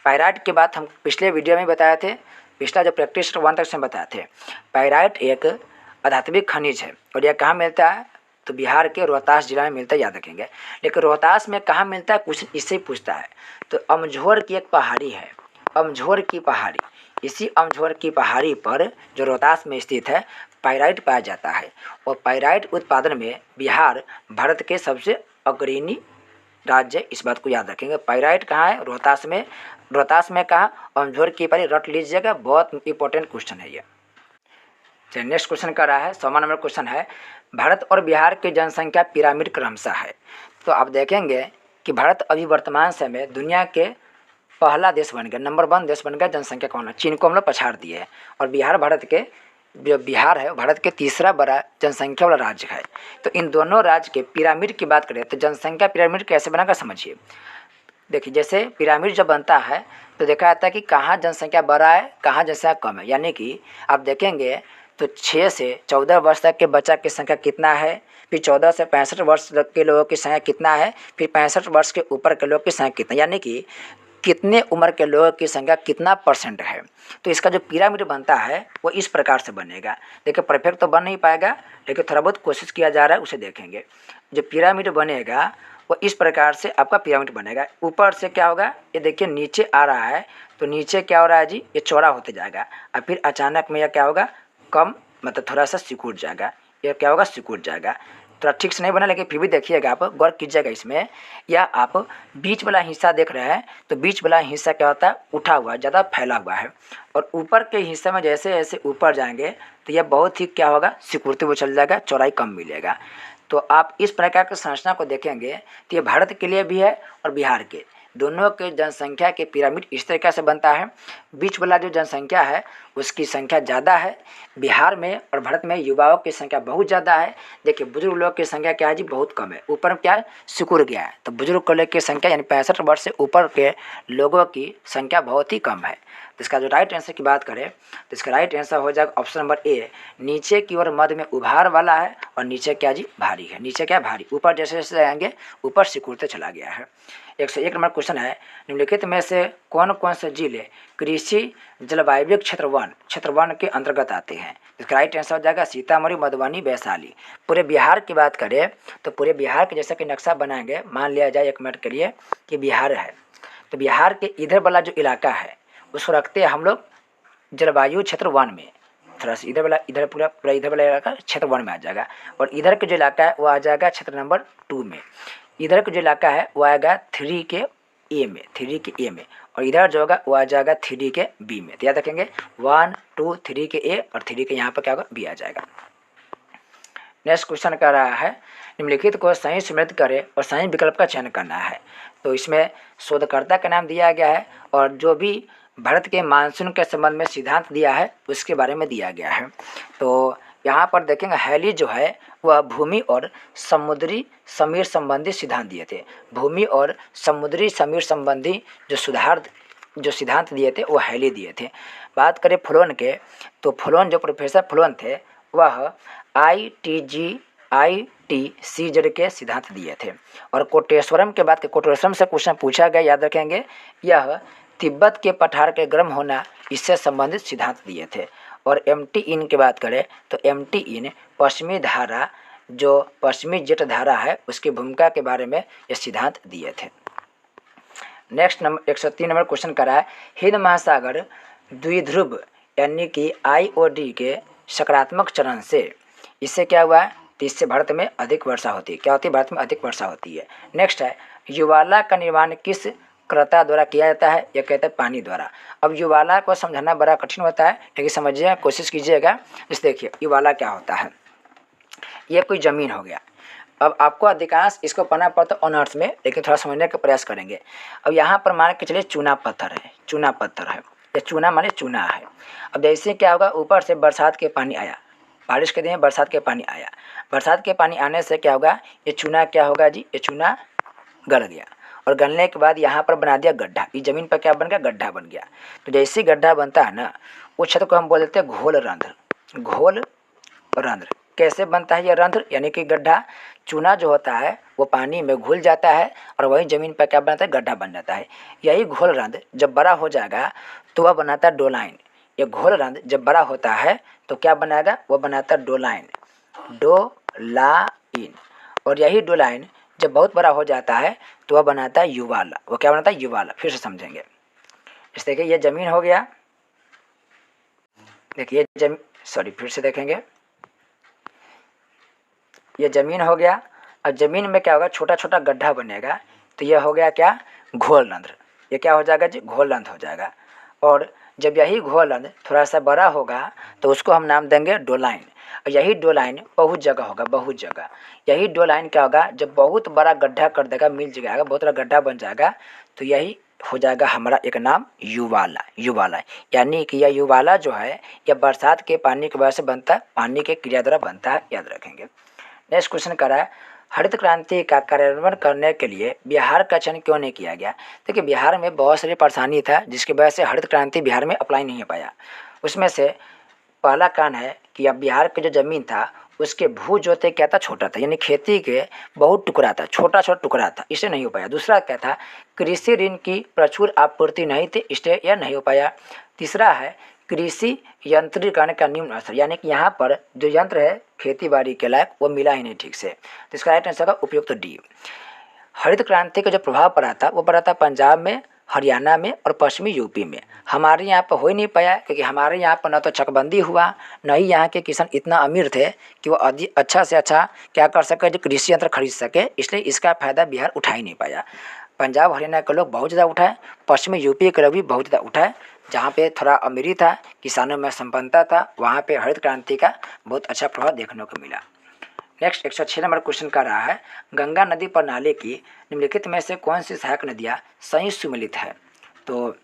A: पैराइट की बात हम पिछले वीडियो में बताए थे, पिछला जो प्रैक्टिस 1 तक से बताए थे। पैराइट एक अधात्विक खनिज है और यह कहाँ मिलता है तो बिहार के रोहतास जिला में मिलता है, याद रखेंगे। लेकिन रोहतास में कहाँ मिलता है कुछ इससे ही पूछता है। तो अमझोर की एक पहाड़ी है, अमझोर की पहाड़ी, इसी अमझोर की पहाड़ी पर जो रोहतास में स्थित है पाइराइट पाया जाता है और पाइराइट उत्पादन में बिहार भारत के सबसे अग्रणी राज्य, इस बात को याद रखेंगे। पाइराइट कहाँ है, रोहतास में, रोहतास में कहाँ, अमझोर की पहाड़ी, रट लीजिएगा, बहुत इंपॉर्टेंट क्वेश्चन है ये। चलिए नेक्स्ट क्वेश्चन कर रहा है 100वां नंबर क्वेश्चन है भारत और बिहार की जनसंख्या पिरामिड क्रमशः है। तो आप देखेंगे कि भारत अभी वर्तमान समय दुनिया के पहला देश बन गया, नंबर 1 देश बन गया जनसंख्या कौन है, चीन को हम लोग पछाड़ दिए है और बिहार भारत के जो बिहार है भारत के तीसरा बड़ा जनसंख्या वाला राज्य है। तो इन दोनों राज्य के पिरामिड की बात करें तो जनसंख्या पिरामिड कैसे बना कर समझिए। देखिए जैसे पिरामिड जब बनता है तो देखा जाता है कि कहाँ जनसंख्या बढ़ा है कहाँ जनसंख्या कम है, यानी कि आप देखेंगे तो 6 से 14 वर्ष तक के बच्चा की संख्या कितना है, फिर 14 से 65 वर्ष तक के लोगों की संख्या कितना है, फिर 65 वर्ष के ऊपर के लोगों की संख्या कितना, यानी कि कितने उम्र के लोगों की संख्या कितना % है। तो इसका जो पिरामिड बनता है वो इस प्रकार से बनेगा। देखिए परफेक्ट तो बन नहीं पाएगा, लेकिन थोड़ा बहुत कोशिश किया जा रहा है, उसे देखेंगे। जो पिरामिड बनेगा वो इस प्रकार से आपका पिरामिड बनेगा। ऊपर से क्या होगा, ये देखिए नीचे आ रहा है, तो नीचे क्या हो रहा है जी, ये चौड़ा होते जाएगा और फिर अचानक में यह क्या होगा, कम मतलब थोड़ा सा सिकुड़ जाएगा। यह क्या होगा, सिकुड़ जाएगा। थोड़ा ठीक से नहीं बना, लेकिन फिर भी देखिएगा, आप गौर कीजिएगा इसमें। या आप बीच वाला हिस्सा देख रहे हैं, तो बीच वाला हिस्सा क्या होता है, उठा हुआ है, ज़्यादा फैला हुआ है। और ऊपर के हिस्से में जैसे जैसे ऊपर जाएंगे तो यह बहुत ही क्या होगा, सिकुड़ते हुए चल जाएगा, चौड़ाई कम मिलेगा। तो आप इस प्रकार की संरचना को देखेंगे तो ये भारत के लिए भी है और बिहार के दोनों के जनसंख्या के पिरामिड इस तरीक़ा से बनता है। बीच वाला जो जनसंख्या है उसकी संख्या ज़्यादा है बिहार में, और भारत में युवाओं की संख्या बहुत ज़्यादा है। देखिए बुजुर्ग लोग की संख्या क्या है जी, बहुत कम है। ऊपर में क्या है, सिकुड़ गया है, तो बुजुर्ग लोग की संख्या यानी 65 वर्ष से ऊपर के लोगों की संख्या बहुत ही कम है। तो इसका जो राइट आंसर की बात करें तो इसका राइट आंसर हो जाएगा ऑप्शन नंबर ए। नीचे की ओर मध्य में उभार वाला है और नीचे क्या जी, भारी है। नीचे क्या, भारी। ऊपर जैसे जैसे आएंगे ऊपर सिकुड़ते चला गया है। 101 नंबर क्वेश्चन है, निम्नलिखित में से कौन कौन से जिले कृषि जलवायु क्षेत्र 1 के अंतर्गत आते हैं। इसका राइट आंसर हो जाएगा सीतामढ़ी, मधुबनी, वैशाली। पूरे बिहार की बात करें तो पूरे बिहार के जैसा कि नक्शा बनाएंगे, मान लिया जाए 1 मिनट के लिए कि बिहार है, तो बिहार के इधर वाला जो इलाका है उसको रखते हैं हम लोग जलवायु क्षेत्र 1 में। थोड़ा सा इधर वाला, इधर पूरा इधर वाला इलाका क्षेत्र 1 में आ जाएगा, और इधर का जो इलाका है वो आ जाएगा क्षेत्र नंबर 2 में। इधर का जो इलाका है वो आएगा 3 के ए में, और इधर जो होगा वो आ जाएगा 3 के बी में। तो याद रखेंगे 1, 2, 3 के ए और 3 के यहाँ पर क्या होगा, बी आ जाएगा। नेक्स्ट क्वेश्चन कर रहा है, निम्नलिखित को सही समृद्ध करें और सही विकल्प का चयन करना है। तो इसमें शोधकर्ता का नाम दिया गया है और जो भी भारत के मानसून के संबंध में सिद्धांत दिया है उसके बारे में दिया गया है। तो यहाँ पर देखेंगे हैली जो है वह भूमि और समुद्री समीर संबंधी सिद्धांत दिए थे। भूमि और समुद्री समीर संबंधी जो सिद्धांत दिए थे वो हैली दिए थे। बात करें फ्लोन के, तो फ्लोन जो प्रोफेसर फ्लोन थे वह ITCZ के सिद्धांत दिए थे। और कोटेश्वरम के बाद कोटेश्वरम से क्वेश्चन पूछा गया, याद रखेंगे, यह तिब्बत के पठार के गर्म होना इससे संबंधित सिद्धांत दिए थे। और MT इन की बात करें तो MT इन पश्चिमी धारा, जो पश्चिमी जेट धारा है उसकी भूमिका के बारे में ये सिद्धांत दिए थे। नेक्स्ट नंबर 103 नंबर क्वेश्चन करा है, हिंद महासागर द्विध्रुव यानी कि IOD के सकारात्मक चरण से इससे क्या हुआ है, तो इससे भारत में अधिक वर्षा होती है। क्या होती है, भारत में अधिक वर्षा होती है। नेक्स्ट है, युवाला का निर्माण किस कर्ता द्वारा किया जाता है, यह कहते हैं पानी द्वारा। अब युवाला को समझाना बड़ा कठिन होता है, लेकिन समझिए, कोशिश कीजिएगा। जैसे देखिए युवाला क्या होता है, यह कोई ज़मीन हो गया। अब आपको अधिकांश इसको पढ़ना पड़ता है ऑन अर्थ में, लेकिन थोड़ा समझने का प्रयास करेंगे। अब यहाँ पर मान के चलिए चूना पत्थर है, या चूना माने चूना है। अब जैसे क्या होगा, ऊपर से बरसात के पानी आया, बारिश के दिन में बरसात के पानी आया, बरसात के पानी आने से क्या होगा, ये चूना क्या होगा जी, ये चूना गल गया, और गलने के बाद यहाँ पर बना दिया गड्ढा। इस ज़मीन पर क्या बन गया, गड्ढा बन गया। तो जैसे गड्ढा बनता है ना, उस क्षेत्र को हम बोल देते हैं घोल रंध्र। कैसे बनता है यह रंध्र, यानी कि गड्ढा। चूना जो होता है वो पानी में घुल जाता है और वही ज़मीन पर क्या बनाता है, गड्ढा बन जाता है। यही घोल रंध्र जब बड़ा हो जाएगा तो वह बनाता है डोलाइन। ये घोल रंध्र जब बड़ा होता है तो क्या बनाएगा, वह बनाता है डोलाइन। और यही डोलाइन जब बहुत बड़ा हो जाता है तो वह बनाता है युवाला। वो क्या बनाता है, युवाला। फिर से समझेंगे। इस देखिए ये ज़मीन हो गया, देखिए फिर से देखेंगे, ये ज़मीन हो गया। और ज़मीन में क्या होगा, छोटा छोटा गड्ढा बनेगा, तो यह हो गया क्या, घोल रंध्र। ये क्या हो जाएगा जी, घोल रंध्र हो जाएगा। और जब यही घोल रंध्र थोड़ा सा बड़ा होगा तो उसको हम नाम देंगे डोलाइन। और यही डोलाइन बहुत जगह होगा, बहुत जगह। यही डोलाइन क्या होगा, जब बहुत बड़ा गड्ढा कर देगा, मिल जाएगा, बहुत बड़ा गड्ढा बन जाएगा, तो यही हो जाएगा हमारा एक नाम युवाला। यानी कि यह युवाला जो है यह बरसात के पानी की वजह से बनता है, पानी के क्रिया द्वारा बनता है, याद रखेंगे। नेक्स्ट क्वेश्चन करा है, हरित क्रांति का कार्यान्वयन करने के लिए बिहार का चयन क्यों नहीं किया गया। देखिए बिहार में बहुत सारी परेशानी था जिसकी वजह से हरित क्रांति बिहार में अप्लाई नहीं हो पाया। उसमें से पहला कारण है कि अब बिहार की जो ज़मीन था उसके भू जोते क्या था, छोटा था, यानी खेती के बहुत टुकड़ा था, छोटा छोटा टुकड़ा था, इससे नहीं हो पाया। दूसरा क्या था, कृषि ऋण की प्रचुर आपूर्ति नहीं थी, इसलिए यह नहीं हो पाया। तीसरा है कृषि यंत्रीकरण का निम्न स्तर, यानी कि यहाँ पर जो यंत्र है खेती बाड़ी के लायक वो मिला ही नहीं ठीक से। तो इसका राइट आंसर होगा उपयुक्त डी। हरित क्रांति का जो प्रभाव पड़ा था वो पड़ा था पंजाब में, हरियाणा में और पश्चिमी यूपी में। हमारे यहाँ पर हो ही नहीं पाया क्योंकि हमारे यहाँ पर न तो चकबंदी हुआ, न ही यहाँ के किसान इतना अमीर थे कि वो अच्छा से अच्छा क्या कर सके, जो कृषि यंत्र खरीद सके, इसलिए इसका फायदा बिहार उठा ही नहीं पाया। पंजाब हरियाणा के लोग बहुत ज़्यादा उठाए, पश्चिमी यूपी के लोग भी बहुत ज़्यादा उठाए। जहाँ पे थोड़ा अमीरी था, किसानों में संपन्नता था, वहाँ पे हरित क्रांति का बहुत अच्छा प्रभाव देखने को मिला। नेक्स्ट 106 नंबर क्वेश्चन का रहा है, गंगा नदी प्रणाली की निम्नलिखित में से कौन सी सहायक नदियाँ सही सुमिलित है। तो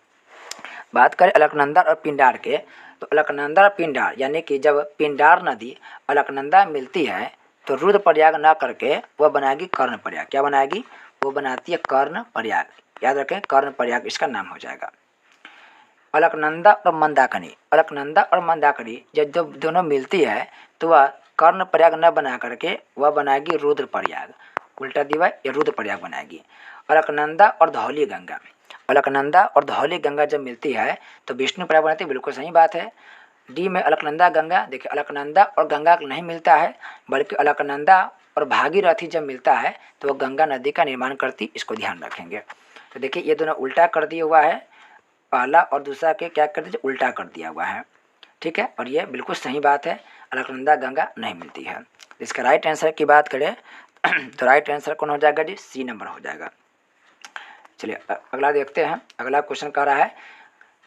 A: बात करें अलकनंदा और पिंडार के, तो अलकनंदा और पिंडार यानी कि जब पिंडार नदी अलकनंदा मिलती है तो रुद्रप्रयाग ना करके वह बनाएगी कर्णप्रयाग। क्या बनाएगी, वो बनाती है कर्णप्रयाग। याद रखें, कर्णप्रयाग इसका नाम हो जाएगा। अलकनंदा और मंदाकिनी, अलकनंदा और मंदाकिनी जब दोनों मिलती है तो वह कर्णप्रयाग न बना करके वह बनाएगी रुद्रप्रयाग। उल्टा दिवा या रुद्रप्रयाग बनाएगी। अलकनंदा और धौली गंगा, अलकनंदा और धौली गंगा जब मिलती है तो विष्णु प्रयाग बनाती है, बिल्कुल सही बात है। डी में अलकनंदा गंगा, देखिए अलकनंदा और गंगा नहीं मिलता है बल्कि अलकनंदा और भागीरथी जब मिलता है तो वह गंगा नदी का निर्माण करती, इसको ध्यान रखेंगे। तो देखिए ये दोनों उल्टा कर दिया हुआ है, पहला और दूसरा के क्या कर दीजिए, उल्टा कर दिया हुआ है, ठीक है। और ये बिल्कुल सही बात है, अलकनंदा गंगा नहीं मिलती है। इसका राइट आंसर की बात करें तो राइट आंसर कौन हो जाएगा जी, सी नंबर हो जाएगा। चलिए अगला देखते हैं। अगला क्वेश्चन कह रहा है,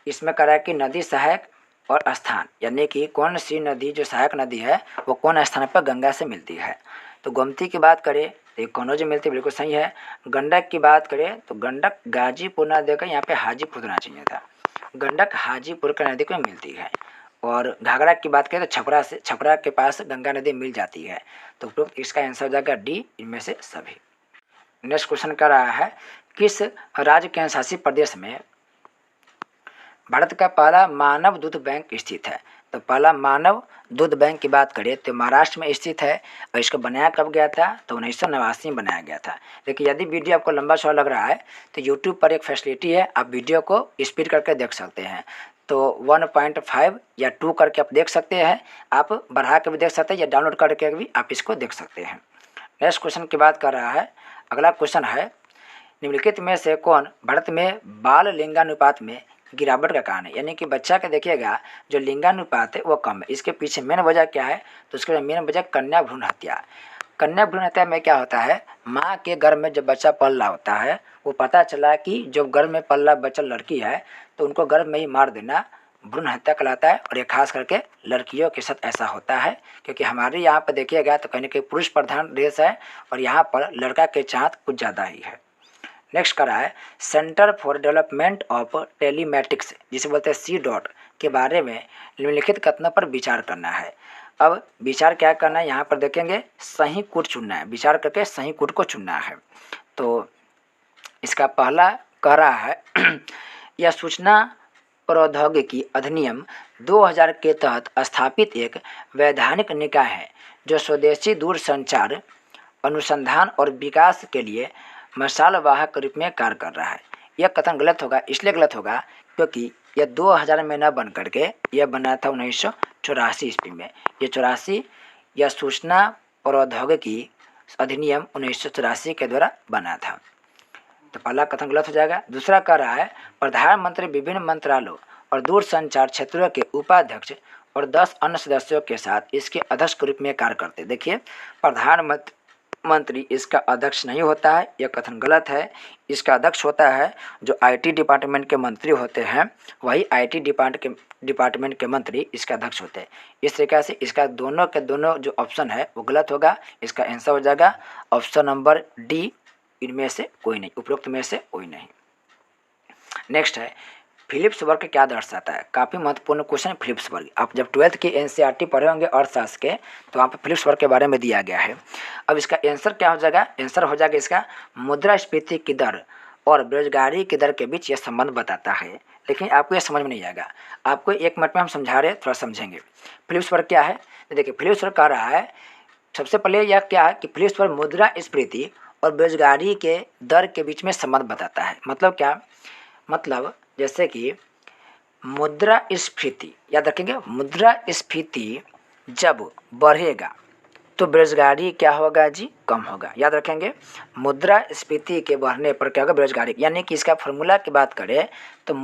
A: इसमें कह रहा है कि नदी सहायक और स्थान, यानी कि कौन सी नदी जो सहायक नदी है वो कौन स्थान पर गंगा से मिलती है। तो गोमती की बात करें तो ये कौनों जो मिलती है, बिल्कुल सही है। गंडक की बात करें तो गंडक गाजीपुर ना देकर यहाँ पे हाजीपुर होना चाहिए था, गंडक हाजीपुर का नदी को मिलती है। और घाघरा की बात करें तो छपरा के पास गंगा नदी मिल जाती है। तो उपरोक्त इसका आंसर हो जाएगा डी, इनमें से सभी। नेक्स्ट क्वेश्चन कर रहा है, किस राज्य केंद्र शासित प्रदेश में भारत का पहला मानव दूध बैंक स्थित है। तो पहला मानव दूध बैंक की बात करें तो महाराष्ट्र में स्थित है। और इसको बनाया कब गया था, तो 1989 में बनाया गया था। देखिए यदि वीडियो आपको लंबा चौड़ा लग रहा है तो यूट्यूब पर एक फैसिलिटी है, आप वीडियो को स्पीड करके देख सकते हैं। तो 1.5 या 2 करके आप देख सकते हैं, आप बढ़ा के भी देख सकते हैं या डाउनलोड करके भी आप इसको देख सकते हैं। नेक्स्ट क्वेश्चन की बात कर रहा है। अगला क्वेश्चन है, निम्नलिखित में से कौन भारत में बाल लिंगानुपात में गिरावट का कारण है। यानी कि बच्चा के देखिएगा जो लिंगानुपात है वो कम है, इसके पीछे मेन वजह क्या है, तो उसके मेन वजह कन्या भ्रूण हत्या। कन्या भ्रूण हत्या में क्या होता है, माँ के गर्भ में जब बच्चा पल रहा होता है वो पता चला कि जो गर्भ में पल रहा बच्चा लड़की है तो उनको गर्भ में ही मार देना भ्रूण हत्या कहलाता है। और ये खास करके लड़कियों के साथ ऐसा होता है क्योंकि हमारे यहाँ पर देखिएगा तो कहीं ना कहीं पुरुष प्रधान देश है और यहाँ पर लड़का के चाहत कुछ ज़्यादा ही है। नेक्स्ट करा है, centre for development of telematics जिसे बोलते हैं CDOT के बारे में निम्नलिखित कथनों पर विचार करना है। अब विचार क्या करना है, यहाँ पर देखेंगे सही कूट चुनना है, विचार करके सही कूट को चुनना है। तो इसका पहला कह रहा है यह सूचना प्रौद्योगिकी अधिनियम 2000 के तहत स्थापित एक वैधानिक निकाय है जो स्वदेशी दूरसंचार अनुसंधान और विकास के लिए मसाल वाहक के रूप में कार्य कर रहा है। यह कथन गलत होगा, इसलिए गलत होगा क्योंकि यह 2000 में न बन करके यह बना था 1984 ईस्वी में। ये 84 यह सूचना प्रौद्योगिकी अधिनियम 1984 के द्वारा बना था। तो पहला कथन गलत हो जाएगा। दूसरा कह रहा है, प्रधानमंत्री विभिन्न मंत्रालयों और दूरसंचार क्षेत्रों के उपाध्यक्ष और 10 अन्य सदस्यों के साथ इसके अध्यक्ष के रूप में कार्य करते। देखिए प्रधानमंत्री इसका अध्यक्ष नहीं होता है, यह कथन गलत है। इसका अध्यक्ष होता है जो IT डिपार्टमेंट के मंत्री होते हैं, वही IT डिपार्टमेंट के मंत्री इसका अध्यक्ष होते हैं। इस तरीके से इसका दोनों के दोनों जो ऑप्शन है वो गलत होगा। इसका आंसर हो जाएगा ऑप्शन नंबर डी, इनमें से कोई नहीं, उपरोक्त में से कोई नहीं। नेक्स्ट है, फिलिप्स वर्ग क्या दर्शाता है। काफ़ी महत्वपूर्ण क्वेश्चन है फिलिप्स वर्ग। आप जब 12th की NCERT पढ़े होंगे अर्थशास्त्र के तो वहाँ पर फिलिप्स वर्ग के बारे में दिया गया है। अब इसका आंसर क्या हो जाएगा, आंसर हो जाएगा इसका मुद्रास्फीति की दर और बेरोजगारी की दर के बीच यह संबंध बताता है। लेकिन आपको ये समझ में नहीं आएगा, आपको 1 मिनट में हम समझा रहे हैं, थोड़ा समझेंगे। फिलिप्स वर्ग क्या है? तो देखिए फिलिप्स वर्ग कह रहा है, सबसे पहले यह क्या है कि फिलिप्स वर्ग मुद्रास्फीति और बेरोजगारी के दर के बीच में संबंध बताता है। मतलब क्या? मतलब जैसे कि मुद्रास्फीति, याद रखेंगे, मुद्रास्फीति जब बढ़ेगा तो बेरोजगारी क्या होगा जी? कम होगा। याद रखेंगे, मुद्रास्फीति के बढ़ने पर क्या होगा? बेरोजगारी। यानी कि इसका फॉर्मूला की बात करें तो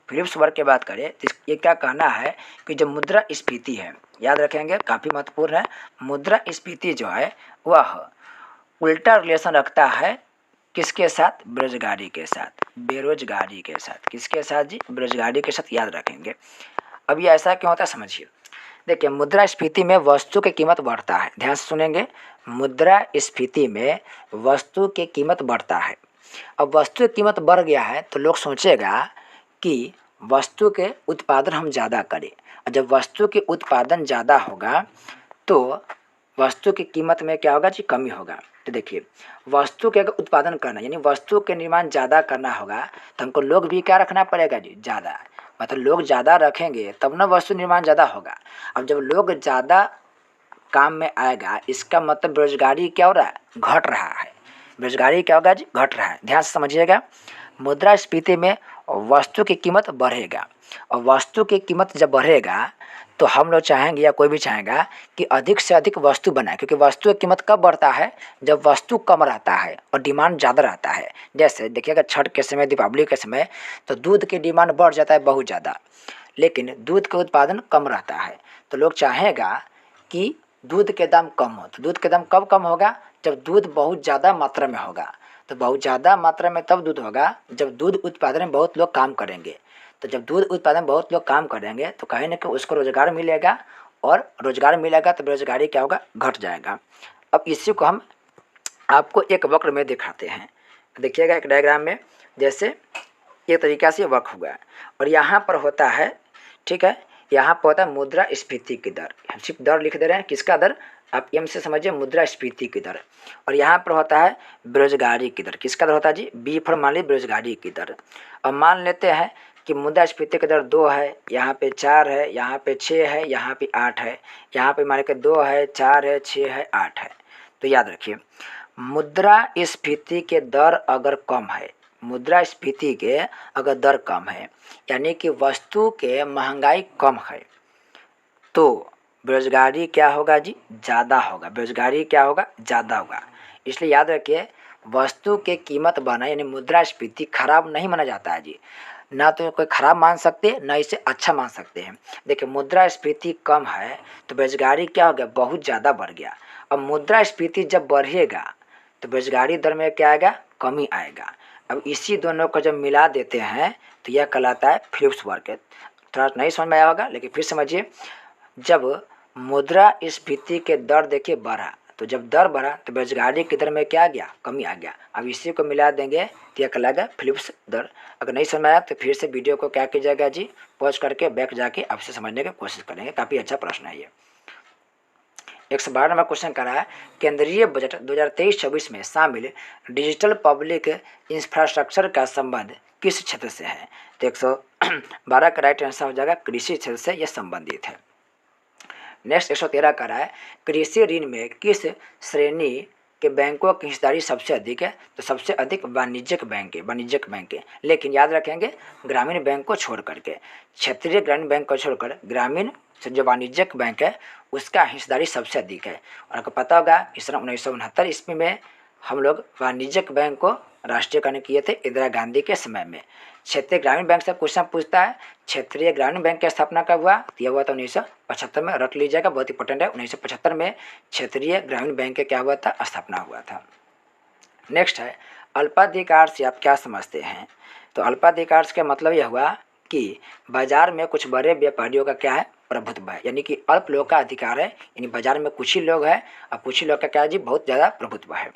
A: फिलिप्स वर्ग की बात करें तो ये क्या कहना है कि जो मुद्रास्फीति है, याद रखेंगे, काफ़ी महत्वपूर्ण है। मुद्रास्फीति जो है वह उल्टा रिलेशन रखता है किसके साथ? बेरोजगारी के साथ। बेरोजगारी के साथ किसके साथ जी? बेरोजगारी के साथ। याद रखेंगे। अब ये ऐसा क्यों होता है समझिए। देखिए मुद्रास्फीति में वस्तु की कीमत बढ़ता है, ध्यान से सुनेंगे, मुद्रास्फीति में वस्तु की कीमत बढ़ता है। अब वस्तु की कीमत बढ़ गया है तो लोग सोचेगा कि वस्तु के उत्पादन हम ज़्यादा करें, और जब वस्तु के उत्पादन ज़्यादा होगा तो वस्तु की कीमत में क्या होगा जी? कमी होगा। तो देखिए वस्तु के अगर उत्पादन करना यानी वस्तु के निर्माण ज़्यादा करना होगा तो हमको लोग भी क्या रखना पड़ेगा जी? ज़्यादा। मतलब लोग ज़्यादा रखेंगे तब ना वस्तु निर्माण ज़्यादा होगा। अब जब लोग ज़्यादा काम में आएगा इसका मतलब बेरोजगारी क्या हो रहा है? घट रहा है। बेरोजगारी क्या होगा जी? घट रहा है। ध्यान से समझिएगा, मुद्रास्फीति में वस्तु की कीमत बढ़ेगा, और वस्तु की कीमत जब बढ़ेगा तो हम लोग चाहेंगे या कोई भी चाहेगा कि अधिक से अधिक वस्तु बनाए, क्योंकि वस्तु की कीमत कब बढ़ता है? जब वस्तु कम रहता है और डिमांड ज़्यादा रहता है। जैसे देखिएगा छठ के समय, दीपावली के समय तो दूध की डिमांड बढ़ जाता है बहुत ज़्यादा, लेकिन दूध का उत्पादन कम रहता है। तो लोग चाहेगा कि दूध के दाम कम हो। तो दूध के दाम कब कम होगा? जब दूध बहुत ज़्यादा मात्रा में होगा। तो बहुत ज़्यादा मात्रा में तब दूध होगा जब दूध उत्पादन में बहुत लोग काम करेंगे। तो जब दूध उत्पादन में बहुत लोग काम करेंगे तो कहीं ना कहीं उसको रोजगार मिलेगा, और रोजगार मिलेगा तो बेरोजगारी क्या होगा? घट जाएगा। अब इसी को हम आपको एक वक्र में दिखाते हैं। देखिएगा एक डायग्राम में, जैसे एक तरीका से वक्र हुआ है और यहाँ पर होता है, ठीक है, यहाँ पर होता है मुद्रास्फीति की दर। हम सिर्फ दर लिख दे रहे हैं, किसका दर? आप एम से समझिए, मुद्रास्फीति की दर। और यहाँ पर होता है बेरोजगारी की दर। किसका दर होता है जी? बी फॉर मान लीजिए बेरोजगारी की दर। अब मान लेते हैं कि मुद्रास्फीति की दर 2 है, यहाँ पे 4 है, यहाँ पे 6 है, यहाँ पे 8 है, यहाँ पे मान लीजिए 2 है, 4 है, 6 है, 8 है। तो याद रखिए मुद्रास्फीति के दर अगर कम है, मुद्रास्फीति के अगर दर कम है यानी कि वस्तु के महंगाई कम है, तो बेरोजगारी क्या होगा जी? ज़्यादा होगा। बेरोजगारी क्या होगा? ज़्यादा होगा। इसलिए याद रखिए वस्तु के कीमत बढ़ना यानी मुद्रास्फीति खराब नहीं माना जाता है जी। ना तो कोई खराब मान सकते ना इसे अच्छा मान सकते हैं। देखिए मुद्रास्फीति कम है तो बेरोजगारी क्या हो गया? बहुत ज़्यादा बढ़ गया। अब मुद्रास्फीति जब बढ़ेगा तो बेरोजगारी दर में क्या आएगा? कमी आएगा। अब इसी दोनों को जब मिला देते हैं तो यह कहलाता है फिलिप्स वर्ग। थोड़ा नहीं समझ में आया होगा, लेकिन फिर समझिए, जब मुद्रास्फीति के दर देखिए बढ़ा, तो जब दर बढ़ा तो बेरोजगारी की दर में क्या आ गया? कमी आ गया। अब इसी को मिला देंगे तो यह कहलाएगा फिलिप्स दर। अगर नहीं समझ में आया तो फिर से वीडियो को क्या कीजिएगा जी? पॉज करके बैक जाके आपसे समझने की कोशिश करेंगे। काफ़ी अच्छा प्रश्न है ये। 112 नंबर क्वेश्चन करा है, केंद्रीय बजट 2023-24 में शामिल डिजिटल पब्लिक इंफ्रास्ट्रक्चर का संबंध किस क्षेत्र से है? तो 112 का राइट आंसर हो जाएगा कृषि क्षेत्र से यह संबंधित है। नेक्स्ट 113 का है, कृषि ऋण में किस श्रेणी के बैंकों की हिस्सेदारी सबसे अधिक है? तो सबसे अधिक वाणिज्यिक बैंक है, वाणिज्यिक बैंक है। लेकिन याद रखेंगे ग्रामीण बैंक को छोड़ करके, क्षेत्रीय ग्रामीण बैंक को छोड़कर ग्रामीण जो वाणिज्यिक बैंक है उसका हिस्सेदारी सबसे अधिक है। और आपको पता होगा कि सन 1969 ईस्वी में हम लोग वाणिज्यिक बैंक को राष्ट्रीयकरण किए थे इंदिरा गांधी के समय में। क्षेत्रीय ग्रामीण बैंक से क्वेश्चन पूछता है, क्षेत्रीय ग्रामीण बैंक की स्थापना कब हुआ? यह हुआ था 1975 में। रट लीजिएगा, बहुत इंपॉर्टेंट है। 1975 में क्षेत्रीय ग्रामीण बैंक के क्या हुआ था? स्थापना हुआ था। नेक्स्ट है, अल्पाधिकार से आप क्या समझते हैं? तो अल्पाधिकार का मतलब यह हुआ कि बाजार में कुछ बड़े व्यापारियों का क्या है? प्रभुत्व है। यानी कि अल्प लोग का अधिकार है, यानी बाजार में कुछ ही लोग हैं और कुछ ही लोग का क्या है जी? बहुत ज़्यादा प्रभुत्व है।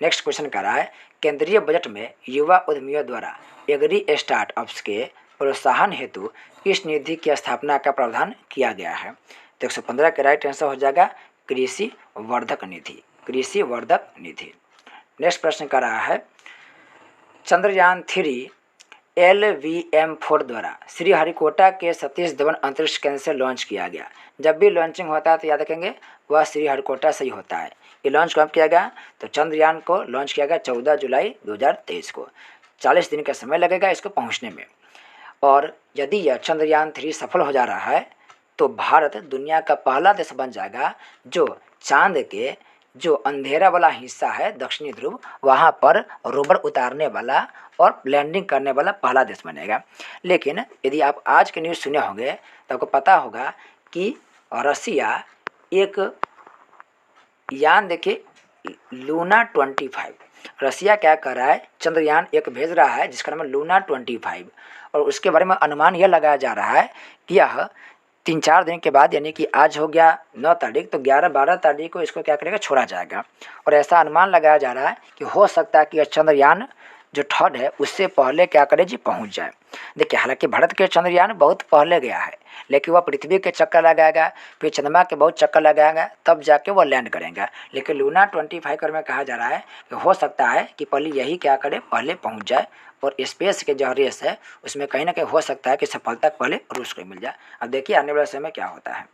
A: नेक्स्ट क्वेश्चन कह रहा है, केंद्रीय बजट में युवा उद्यमियों द्वारा एग्री स्टार्टअप्स के प्रोत्साहन हेतु किस निधि की स्थापना का प्रावधान किया गया है? तो 115 का राइट आंसर हो जाएगा कृषि वर्धक निधि, कृषि वर्धक निधि। नेक्स्ट प्रश्न कर रहा है, चंद्रयान 3 LVM-4 द्वारा श्रीहरिकोटा के सतीश धवन अंतरिक्ष केंद्र से लॉन्च किया गया। जब भी लॉन्चिंग होता है तो याद रखेंगे वह श्रीहरिकोटा से ही होता है। ये लॉन्च कब किया गया? तो चंद्रयान को लॉन्च किया गया 14 जुलाई 2023 को। 40 दिन का समय लगेगा इसको पहुंचने में। और यदि यह चंद्रयान 3 सफल हो जा रहा है तो भारत दुनिया का पहला देश बन जाएगा जो चांद के जो अंधेरा वाला हिस्सा है दक्षिणी ध्रुव, वहाँ पर रोवर उतारने वाला और लैंडिंग करने वाला पहला देश बनेगा। लेकिन यदि आप आज के न्यूज़ सुने होंगे तो आपको पता होगा कि रसिया एक यान देखिए लूना 25, रसिया क्या कर रहा है, चंद्रयान एक भेज रहा है जिसका नाम है लूना 25। और उसके बारे में अनुमान यह लगाया जा रहा है कि यह 3-4 दिन के बाद, यानी कि आज हो गया 9 तारीख, तो 11-12 तारीख को इसको क्या करेगा, छोड़ा जाएगा। और ऐसा अनुमान लगाया जा रहा है कि हो सकता है कि यह चंद्रयान जो 3rd है उससे पहले क्या करे जी, पहुंच जाए। देखिए हालांकि भारत के चंद्रयान बहुत पहले गया है, लेकिन वह पृथ्वी के चक्कर लगाएगा, फिर चंद्रमा के बहुत चक्कर लगाएगा, तब जाके वह लैंड करेगा। लेकिन लूना 25 में कहा जा रहा है कि हो सकता है कि पहले यही क्या करे, पहले पहुँच जाए। और स्पेस के जो रेस है उसमें कहीं ना कहीं हो सकता है कि सफलता पहले रूस को मिल जाए। अब देखिए आने वाले समय में क्या होता है।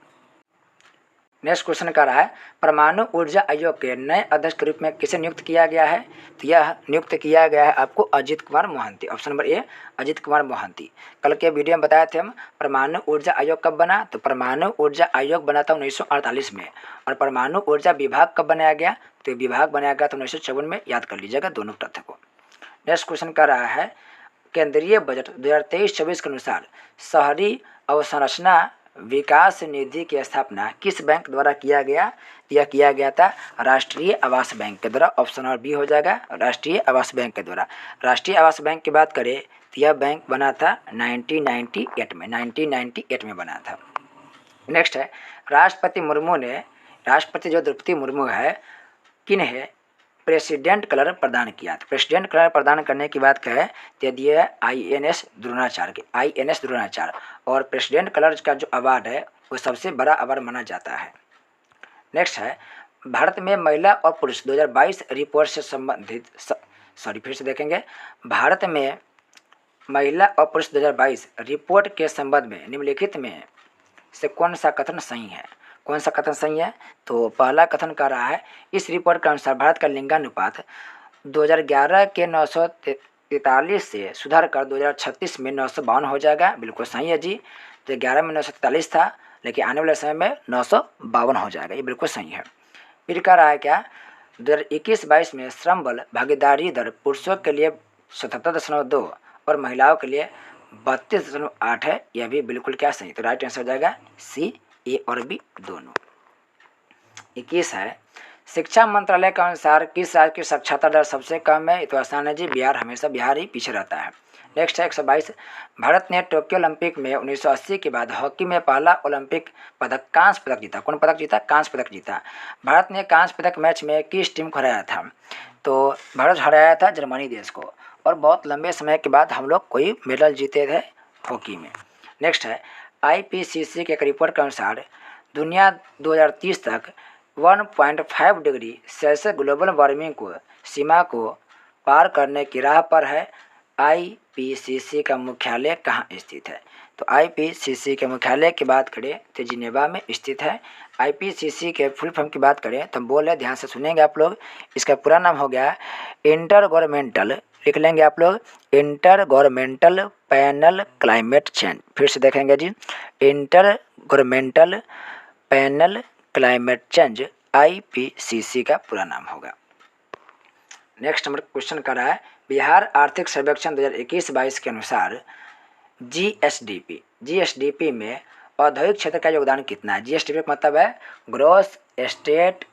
A: नेक्स्ट क्वेश्चन कर रहा है, परमाणु ऊर्जा आयोग के नए अध्यक्ष के रूप में किसे नियुक्त किया गया है? तो यह नियुक्त किया गया है आपको Ajit Kumar Mohanty. Option number A Ajit Kumar Mohanty. कल के वीडियो में बताए थे हम परमाणु ऊर्जा आयोग कब बना, तो परमाणु ऊर्जा आयोग बना था 1948 में। और परमाणु ऊर्जा विभाग कब बनाया गया, तो विभाग बनाया गया था 1954 में। याद कर लीजिएगा दोनों तथ्य को। नेक्स्ट क्वेश्चन कर रहा है, केंद्रीय बजट 2023-24 के अनुसार शहरी अवसंरचना विकास निधि की स्थापना किस बैंक द्वारा किया गया? यह किया गया था राष्ट्रीय आवास बैंक के द्वारा। ऑप्शन नंबर बी हो जाएगा, राष्ट्रीय आवास बैंक के द्वारा। राष्ट्रीय आवास बैंक की बात करें तो यह बैंक बना था 1998 में बना था। नेक्स्ट है, राष्ट्रपति जो द्रौपदी मुर्मू है, किन्हें प्रेसिडेंट कलर प्रदान किया? तो प्रेसिडेंट कलर प्रदान करने की बात कहें तो दिया है INS द्रोणाचार्य। और प्रेसिडेंट कलर का जो अवार्ड है वो सबसे बड़ा अवार्ड माना जाता है। नेक्स्ट है, भारत में महिला और पुरुष 2022 रिपोर्ट से संबंधित फिर से देखेंगे। भारत में महिला और पुरुष 2022 रिपोर्ट के संबंध में निम्नलिखित में से कौन सा कथन सही है? कौन सा कथन सही है? तो पहला कथन कर रहा है, इस रिपोर्ट के अनुसार भारत का लिंगानुपात 2011 के 943 से सुधार कर 2036 में 952 हो जाएगा। बिल्कुल सही है जी। तो 11 में 943 था, लेकिन आने वाले समय में 952 हो जाएगा, ये बिल्कुल सही है। फिर कह रहा है क्या, 2021-22 में श्रम बल भागीदारी दर पुरुषों के लिए 77.2 और महिलाओं के लिए 32.8 है। यह भी बिल्कुल क्या सही, तो राइट आंसर हो जाएगा सी, ए और बी दोनों। 21 है, शिक्षा मंत्रालय के अनुसार किस राज्य की साक्षरता दर सबसे कम है? तो आसान है जी, बिहार। हमेशा बिहार ही पीछे रहता है। नेक्स्ट है 122, भारत ने टोक्यो ओलंपिक में 1980 के बाद हॉकी में पहला ओलंपिक पदक कांस्य पदक जीता। कौन पदक जीता? कांस्य पदक जीता। भारत ने कांस्य पदक मैच में किस टीम को हराया था? तो भारत हराया था जर्मनी देश को। और बहुत लंबे समय के बाद हम लोग कोई मेडल जीते थे हॉकी में। नेक्स्ट है, IPCC के एक रिपोर्ट के अनुसार दुनिया 2030 तक 1.5 डिग्री सेल्सियस ग्लोबल वार्मिंग को सीमा को पार करने की राह पर है। IPCC का मुख्यालय कहाँ स्थित है? तो IPCC के मुख्यालय की बात करें तो जिनेवा में स्थित है। IPCC के फुल फॉर्म की बात करें तो बोले, ध्यान से सुनेंगे आप लोग, इसका पूरा नाम हो गया इंटर गवर्नमेंटल, लिख लेंगे आप लोग, inter governmental panel climate change. फिर से देखेंगे जी, inter governmental panel climate change, IPCC का पूरा नाम होगा। नेक्स्ट नंबर क्वेश्चन कर रहा है, बिहार आर्थिक सर्वेक्षण 2021-22 के अनुसार GSDP में औद्योगिक क्षेत्र का योगदान कितना है? GSDP का मतलब है ग्रोस स्टेट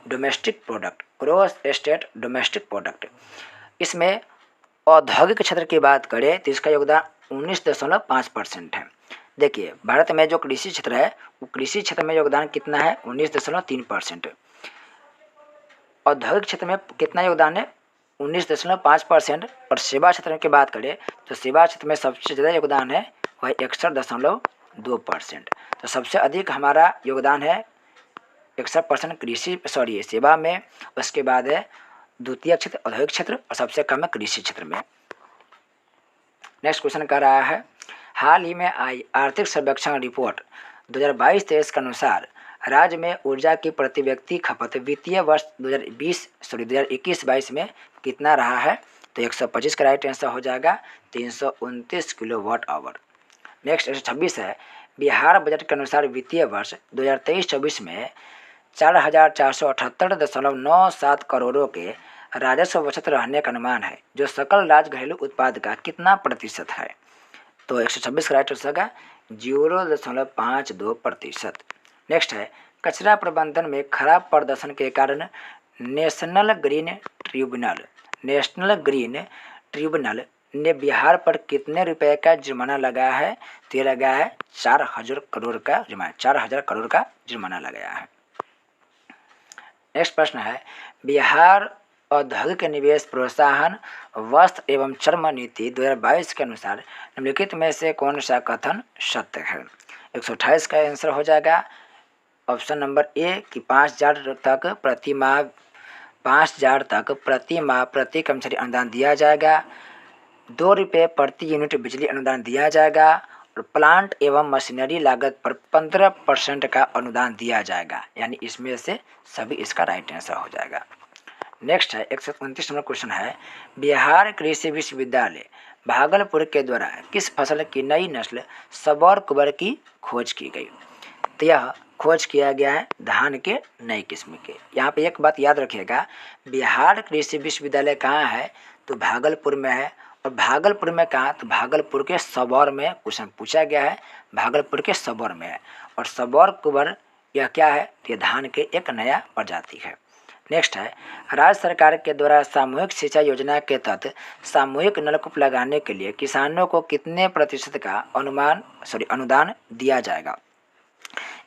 A: डोमेस्टिक प्रोडक्ट। इसमें औद्योगिक क्षेत्र की बात करें तो इसका योगदान 19.5% है। देखिए भारत में जो कृषि क्षेत्र है वो कृषि क्षेत्र में योगदान कितना है? 19.3%। औद्योगिक क्षेत्र में कितना योगदान है? 19.5%। और सेवा क्षेत्र की बात करें तो सेवा क्षेत्र में सबसे ज़्यादा योगदान है वह 61.2%। तो सबसे अधिक हमारा योगदान है 61% सेवा में। उसके बाद है द्वितीय क्षेत्र औद्योगिक क्षेत्र और सबसे कम है कृषि क्षेत्र में। नेक्स्ट क्वेश्चन कर रहा है, हाल ही में आई आर्थिक सर्वेक्षण रिपोर्ट 2022-23 के अनुसार राज्य में ऊर्जा की प्रति व्यक्ति खपत वित्तीय वर्ष 2021-22 में कितना रहा है? तो 125 का राइट आंसर हो जाएगा 329 किलोवाट आवर। नेक्स्ट 126 है, बिहार बजट के अनुसार वित्तीय वर्ष 2023-24 में 4,478.97 करोड़ों के राजस्व बचत रहने का अनुमान है, जो सकल राज्य घरेलू उत्पाद का कितना प्रतिशत है? तो 126 का राइट आंसर होगा 0.52%। नेक्स्ट है, कचरा प्रबंधन में खराब प्रदर्शन के कारण नेशनल ग्रीन ट्रिब्यूनल ने बिहार पर कितने रुपए का जुर्माना लगाया है? तो ये लगाया है 4,000 करोड़ का जुर्माना लगाया है। नेक्स्ट प्रश्न है, बिहार औद्योगिक निवेश प्रोत्साहन वस्त्र एवं चर्म नीति 2022 के अनुसार निम्नलिखित में से कौन सा कथन सत्य है? 128 का आंसर हो जाएगा ऑप्शन नंबर ए कि 5,000 तक प्रति माह प्रति कर्मचारी अनुदान दिया जाएगा, 2 रुपये प्रति यूनिट बिजली अनुदान दिया जाएगा और प्लांट एवं मशीनरी लागत पर 15% का अनुदान दिया जाएगा। यानी इसमें से सभी इसका राइट आंसर हो जाएगा। नेक्स्ट है 129 नंबर क्वेश्चन है, बिहार कृषि विश्वविद्यालय भागलपुर के द्वारा किस फसल की नई नस्ल सबौर कुबर की खोज की गई? तो यह खोज किया गया है धान के नई किस्म के। यहाँ पे एक बात याद रखिएगा, बिहार कृषि विश्वविद्यालय कहाँ है? तो भागलपुर में है। और भागलपुर में कहाँ? तो भागलपुर के सबौर में क्वेश्चन पूछा गया है, भागलपुर के सबौर में है। और सबौर कुबर यह क्या है? तो यह धान के एक नया प्रजाति है। नेक्स्ट है, राज्य सरकार के द्वारा सामूहिक सिंचाई योजना के तहत सामूहिक नलकूप लगाने के लिए किसानों को कितने प्रतिशत का अनुदान दिया जाएगा?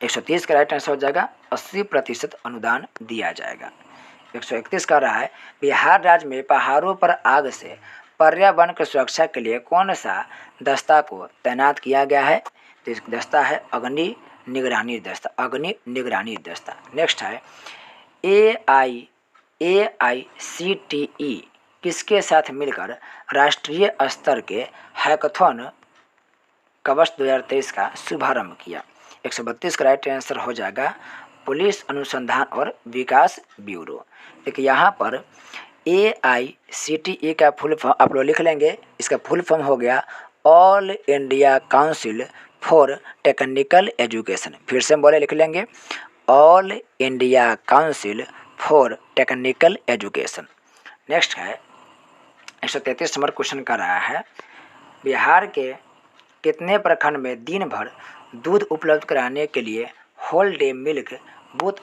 A: 130 का राइट आंसर हो जाएगा 80% अनुदान दिया जाएगा। 131 का रहा है, बिहार राज्य में पहाड़ों पर आग से पर्यावरण की सुरक्षा के लिए कौन सा दस्ता को तैनात किया गया है? तो इस दस्ता है अग्नि निगरानी दस्ता। नेक्स्ट है, AICTE किसके साथ मिलकर राष्ट्रीय स्तर के हैकाथॉन कवच 2023 का शुभारंभ किया? 132 का राइट आंसर हो जाएगा पुलिस अनुसंधान और विकास ब्यूरो। देखिए यहाँ पर AICTE का फुल फॉर्म आप लोग लिख लेंगे। इसका फुल फॉर्म हो गया all India council for technical education. फिर से बोले लिख लेंगे all India council for technical education. Next है 133 नंबर क्वेश्चन का रहा है, बिहार के कितने प्रखंड में दिन भर दूध उपलब्ध कराने के लिए होल डे मिल्क बूथ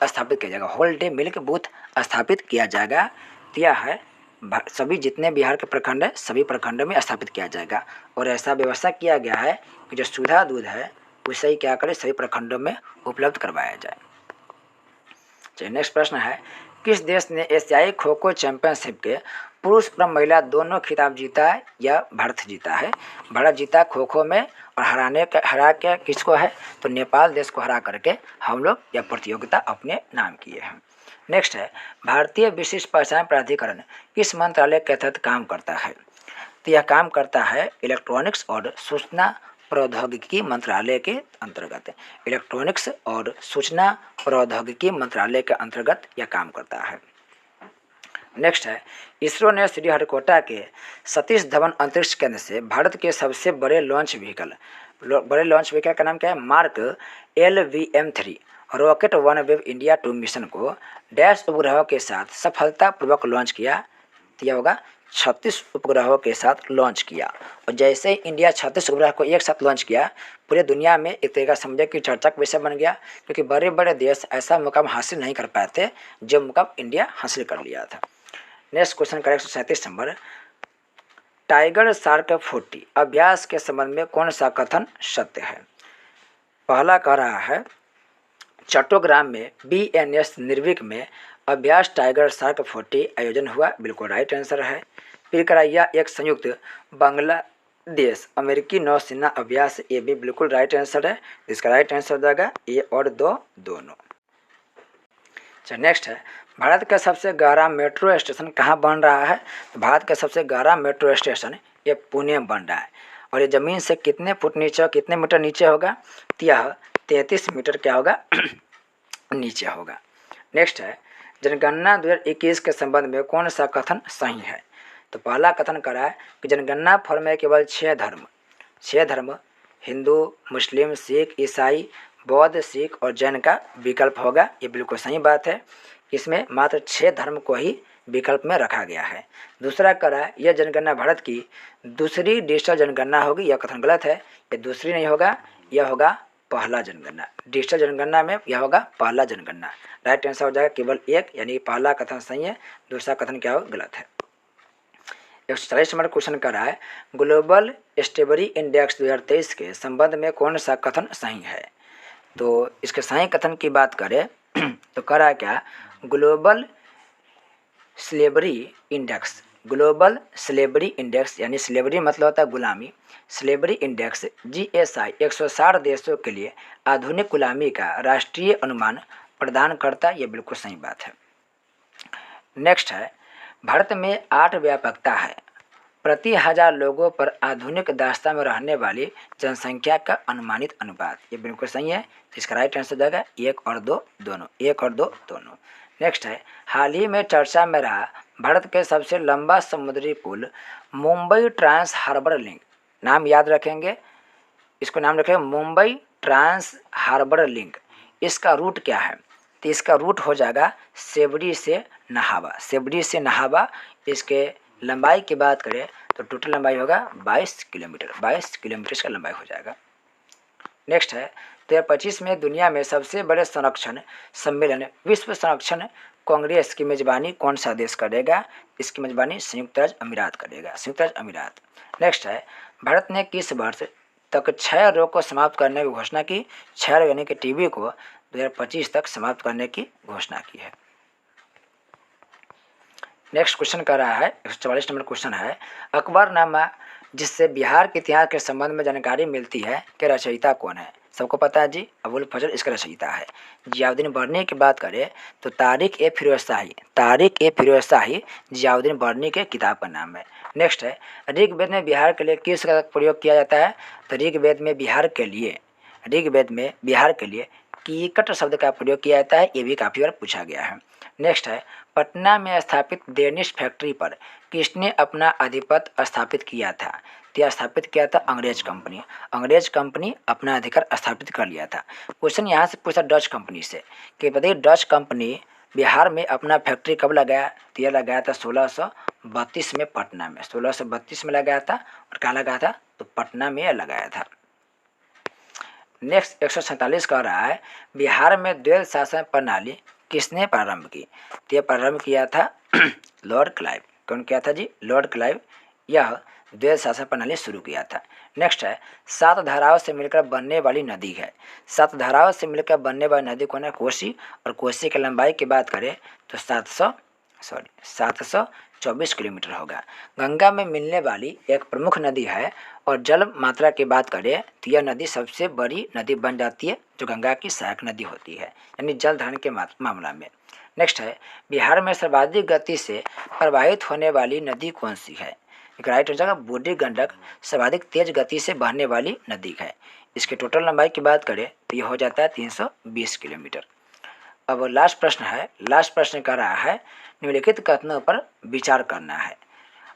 A: स्थापित किया जाएगा? यह है सभी जितने बिहार के प्रखंड है सभी प्रखंडों में स्थापित किया जाएगा। और ऐसा व्यवस्था किया गया है कि जो सुधा दूध है उसे ही क्या करें सभी प्रखंडों में उपलब्ध करवाया जाए। चलिए नेक्स्ट प्रश्न है, किस देश ने एशियाई खो खो चैंपियनशिप के पुरुष और महिला दोनों खिताब जीता है या भारत जीता है? भारत जीता खो खो में और हरा के किसको है? तो नेपाल देश को हरा करके हम लोग यह प्रतियोगिता अपने नाम किए हैं। नेक्स्ट है, भारतीय विशिष्ट पहचान प्राधिकरण किस मंत्रालय के तहत काम करता है? तो यह काम करता है इलेक्ट्रॉनिक्स और सूचना प्रौद्योगिकी मंत्रालय के अंतर्गत। इलेक्ट्रॉनिक्स और सूचना प्रौद्योगिकी मंत्रालय के अंतर्गत यह काम करता है। नेक्स्ट है, इसरो ने श्रीहरिकोटा के सतीश धवन अंतरिक्ष केंद्र से भारत के सबसे बड़े लॉन्च व्हीकल का नाम क्या है? Mark LVM-3 rocket OneWeb India 2 mission को डैश उपग्रहों के साथ सफलतापूर्वक लॉन्च किया। तो यह होगा 36 उपग्रहों के साथ लॉन्च किया। और जैसे इंडिया 36 उपग्रह को एक साथ लॉन्च किया, पूरे दुनिया में एक तरीका समझे कि चर्चा का विषय बन गया, क्योंकि बड़े बड़े देश ऐसा मुकाम हासिल नहीं कर पाए थे जो मुकाम इंडिया हासिल कर लिया था। नेक्स्ट क्वेश्चन का 137 नंबर, टाइगर शार्क 40 अभ्यास के संबंध में कौन सा कथन सत्य है? पहला कह रहा है, चट्टोग्राम में BNS निर्विक में अभ्यास टाइगर शार्क 40 आयोजन हुआ, बिल्कुल राइट आंसर है। फिर कह रहा है यह एक संयुक्त बांग्लादेश अमेरिकी नौसेना अभ्यास, ये भी बिल्कुल राइट आंसर है। इसका राइट आंसर हो जाएगा A और 2 दोनों। अच्छा नेक्स्ट है, भारत का सबसे गहरा मेट्रो स्टेशन कहाँ बन रहा है? तो भारत का सबसे गहरा मेट्रो स्टेशन ये पुणे में बन रहा है। और ये ज़मीन से कितने फुट नीचे और कितने मीटर नीचे होगा? तो यह 33 मीटर क्या होगा? नीचे होगा। नेक्स्ट है, जनगणना 2021 के संबंध में कौन सा कथन सही है? तो पहला कथन करा है कि जनगणना फॉर्म में केवल 6 धर्म हिंदू, मुस्लिम, सिख, ईसाई, बौद्ध, सिख और जैन का विकल्प होगा। ये बिल्कुल सही बात है। इसमें मात्र 6 धर्म को ही विकल्प में रखा गया है। दूसरा करा है, यह जनगणना भारत की दूसरी डिजिटल जनगणना होगी। यह कथन गलत है। ये दूसरी नहीं होगा, यह होगा पहला जनगणना। डिजिटल जनगणना में यह होगा पहला जनगणना। राइट आंसर हो जाएगा केवल एक, यानी पहला कथन सही है, दूसरा कथन क्या होगा? गलत है। 140 नंबर क्वेश्चन कर रहा है, ग्लोबल स्टेबरी इंडेक्स 2023 के संबंध में कौन सा कथन सही है? तो इसके सही कथन की बात करें तो कर रहा है क्या? ग्लोबल स्लेवरी इंडेक्स यानी स्लेवरी मतलब होता है गुलामी। स्लेवरी इंडेक्स GSI 160 देशों के लिए आधुनिक गुलामी का राष्ट्रीय अनुमान प्रदान करता है। ये बिल्कुल सही बात है। नेक्स्ट है, भारत में 8 व्यापकता है प्रति 1000 लोगों पर आधुनिक दास्तां में रहने वाली जनसंख्या का अनुमानित अनुपात। ये बिल्कुल सही है। तो इसका राइट आंसर हो जाएगा 1 और 2 दोनों, 1 और 2 दोनों। नेक्स्ट है, हाल ही में चर्चा में रहा भारत के सबसे लंबा समुद्री पुल मुंबई ट्रांस हार्बर लिंक। नाम याद रखेंगे, इसको नाम रखेंगे मुंबई ट्रांस हार्बर लिंक। इसका रूट क्या है? तो इसका रूट हो जाएगा सेबरी से नहावा। इसके लंबाई की बात करें तो टोटल लंबाई होगा 22 किलोमीटर। 22 किलोमीटर इसका लंबाई हो जाएगा। नेक्स्ट है, 2025 में दुनिया में सबसे बड़े संरक्षण सम्मेलन विश्व संरक्षण कांग्रेस की मेजबानी कौन सा देश करेगा? इसकी मेजबानी संयुक्त राज्य अमीरात करेगा, संयुक्त राज्य अमीरात। नेक्स्ट है, भारत ने किस वर्ष तक क्षय रोग को समाप्त करने की घोषणा की? क्षय रोग यानी कि टीबी को 2025 तक समाप्त करने की घोषणा की है। नेक्स्ट क्वेश्चन कर रहा है, 144 नंबर क्वेश्चन है, अकबरनामा जिससे बिहार के इतिहास के संबंध में जानकारी मिलती है के रचयिता कौन है? सबको पता है जी, अबुल फजल इसका रचयिता है। जियाउद्दीन बर्नी की बात करें तो तारिक ए फिरोज शाही जियाउद्दीन बर्नी के किताब का नाम है। नेक्स्ट है, ऋग्वेद में बिहार के लिए किस का प्रयोग किया जाता है? तो ऋग्वेद में बिहार के लिए कीकट शब्द का प्रयोग किया जाता है। ये भी काफ़ी बार पूछा गया है। नेक्स्ट है, पटना में स्थापित डेनिश फैक्ट्री पर किसने अपना आधिपत्य स्थापित किया था? यह स्थापित किया था अंग्रेज कंपनी अपना अधिकार स्थापित कर लिया था। क्वेश्चन यहाँ से पूछा डच कंपनी से कि बताइए डच कंपनी बिहार में अपना फैक्ट्री कब लगाया? तो यह लगाया था 1632 में पटना में, 1632 में लगाया था। और कहाँ लगाया था? तो पटना में लगाया था। नेक्स्ट 147 कह रहा है, बिहार में द्वैध शासन प्रणाली किसने प्रारंभ की? तो यह प्रारंभ किया था लॉर्ड क्लाइव। कौन किया था जी? Lord Clive. यह द्वैध शासन प्रणाली शुरू किया था। नेक्स्ट है, 7 धाराओं से मिलकर बनने वाली नदी है। 7 धाराओं से मिलकर बनने वाली नदी कौन है? कोसी। और कोसी की लंबाई की बात करें तो 724 किलोमीटर होगा। गंगा में मिलने वाली एक प्रमुख नदी है। और जल मात्रा की बात करें तो यह नदी सबसे बड़ी नदी बन जाती है जो गंगा की सहायक नदी होती है, यानी जल धारण के मामला में। नेक्स्ट है, बिहार में सर्वाधिक गति से प्रवाहित होने वाली नदी कौन सी है? एक राइट हो जाएगा बूढ़ी गंडक सर्वाधिक तेज गति से बहने वाली नदी है। इसके टोटल लंबाई की बात करें तो यह हो जाता है 320 किलोमीटर। अब लास्ट प्रश्न कर रहा है, निम्नलिखित कथनों पर विचार करना है।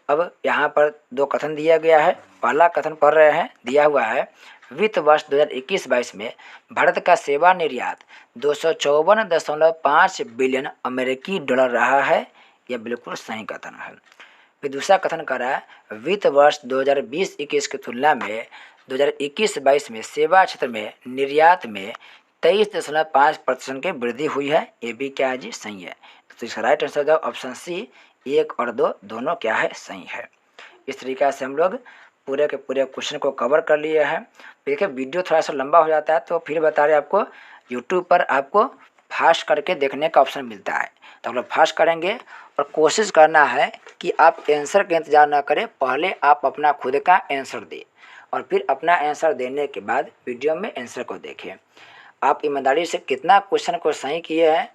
A: अब यहाँ पर 2 कथन दिया गया है। पहला कथन पढ़ रहे हैं, दिया हुआ है, वित्त वर्ष 2021-22 में भारत का सेवा निर्यात 254.5 बिलियन अमेरिकी डॉलर रहा है। यह बिल्कुल सही कथन है। फिर दूसरा कथन कर रहा है, वित्त वर्ष 2020-21 की तुलना में 2021-22 में सेवा क्षेत्र में निर्यात में 23.5% की वृद्धि हुई है। ये भी क्या है जी? सही है। तो इसका राइट आंसर जो ऑप्शन सी 1 और 2 दोनों क्या है? सही है। इस तरीक़ा से हम लोग पूरे के पूरे क्वेश्चन को कवर कर लिए हैं। देखिए वीडियो थोड़ा सा लंबा हो जाता है तो फिर बता रहे आपको यूट्यूब पर आपको फास्ट करके देखने का ऑप्शन मिलता है, तो हम लोग फास्ट करेंगे। और कोशिश करना है कि आप आंसर का इंतज़ार ना करें, पहले आप अपना खुद का आंसर दें और फिर अपना आंसर देने के बाद वीडियो में आंसर को देखें। आप ईमानदारी से कितना क्वेश्चन को सही किए हैं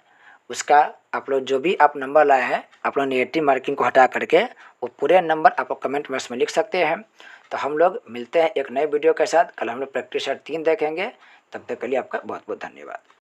A: उसका आप लोग जो भी आप नंबर लाए हैं आप लोग नेगेटिव मार्किंग को हटा करके वो पूरे नंबर आप लोग कमेंट बॉक्स में लिख सकते हैं। तो हम लोग मिलते हैं एक नए वीडियो के साथ। कल हम लोग प्रैक्टिस सेट 3 देखेंगे। तब तक के लिए आपका बहुत बहुत धन्यवाद।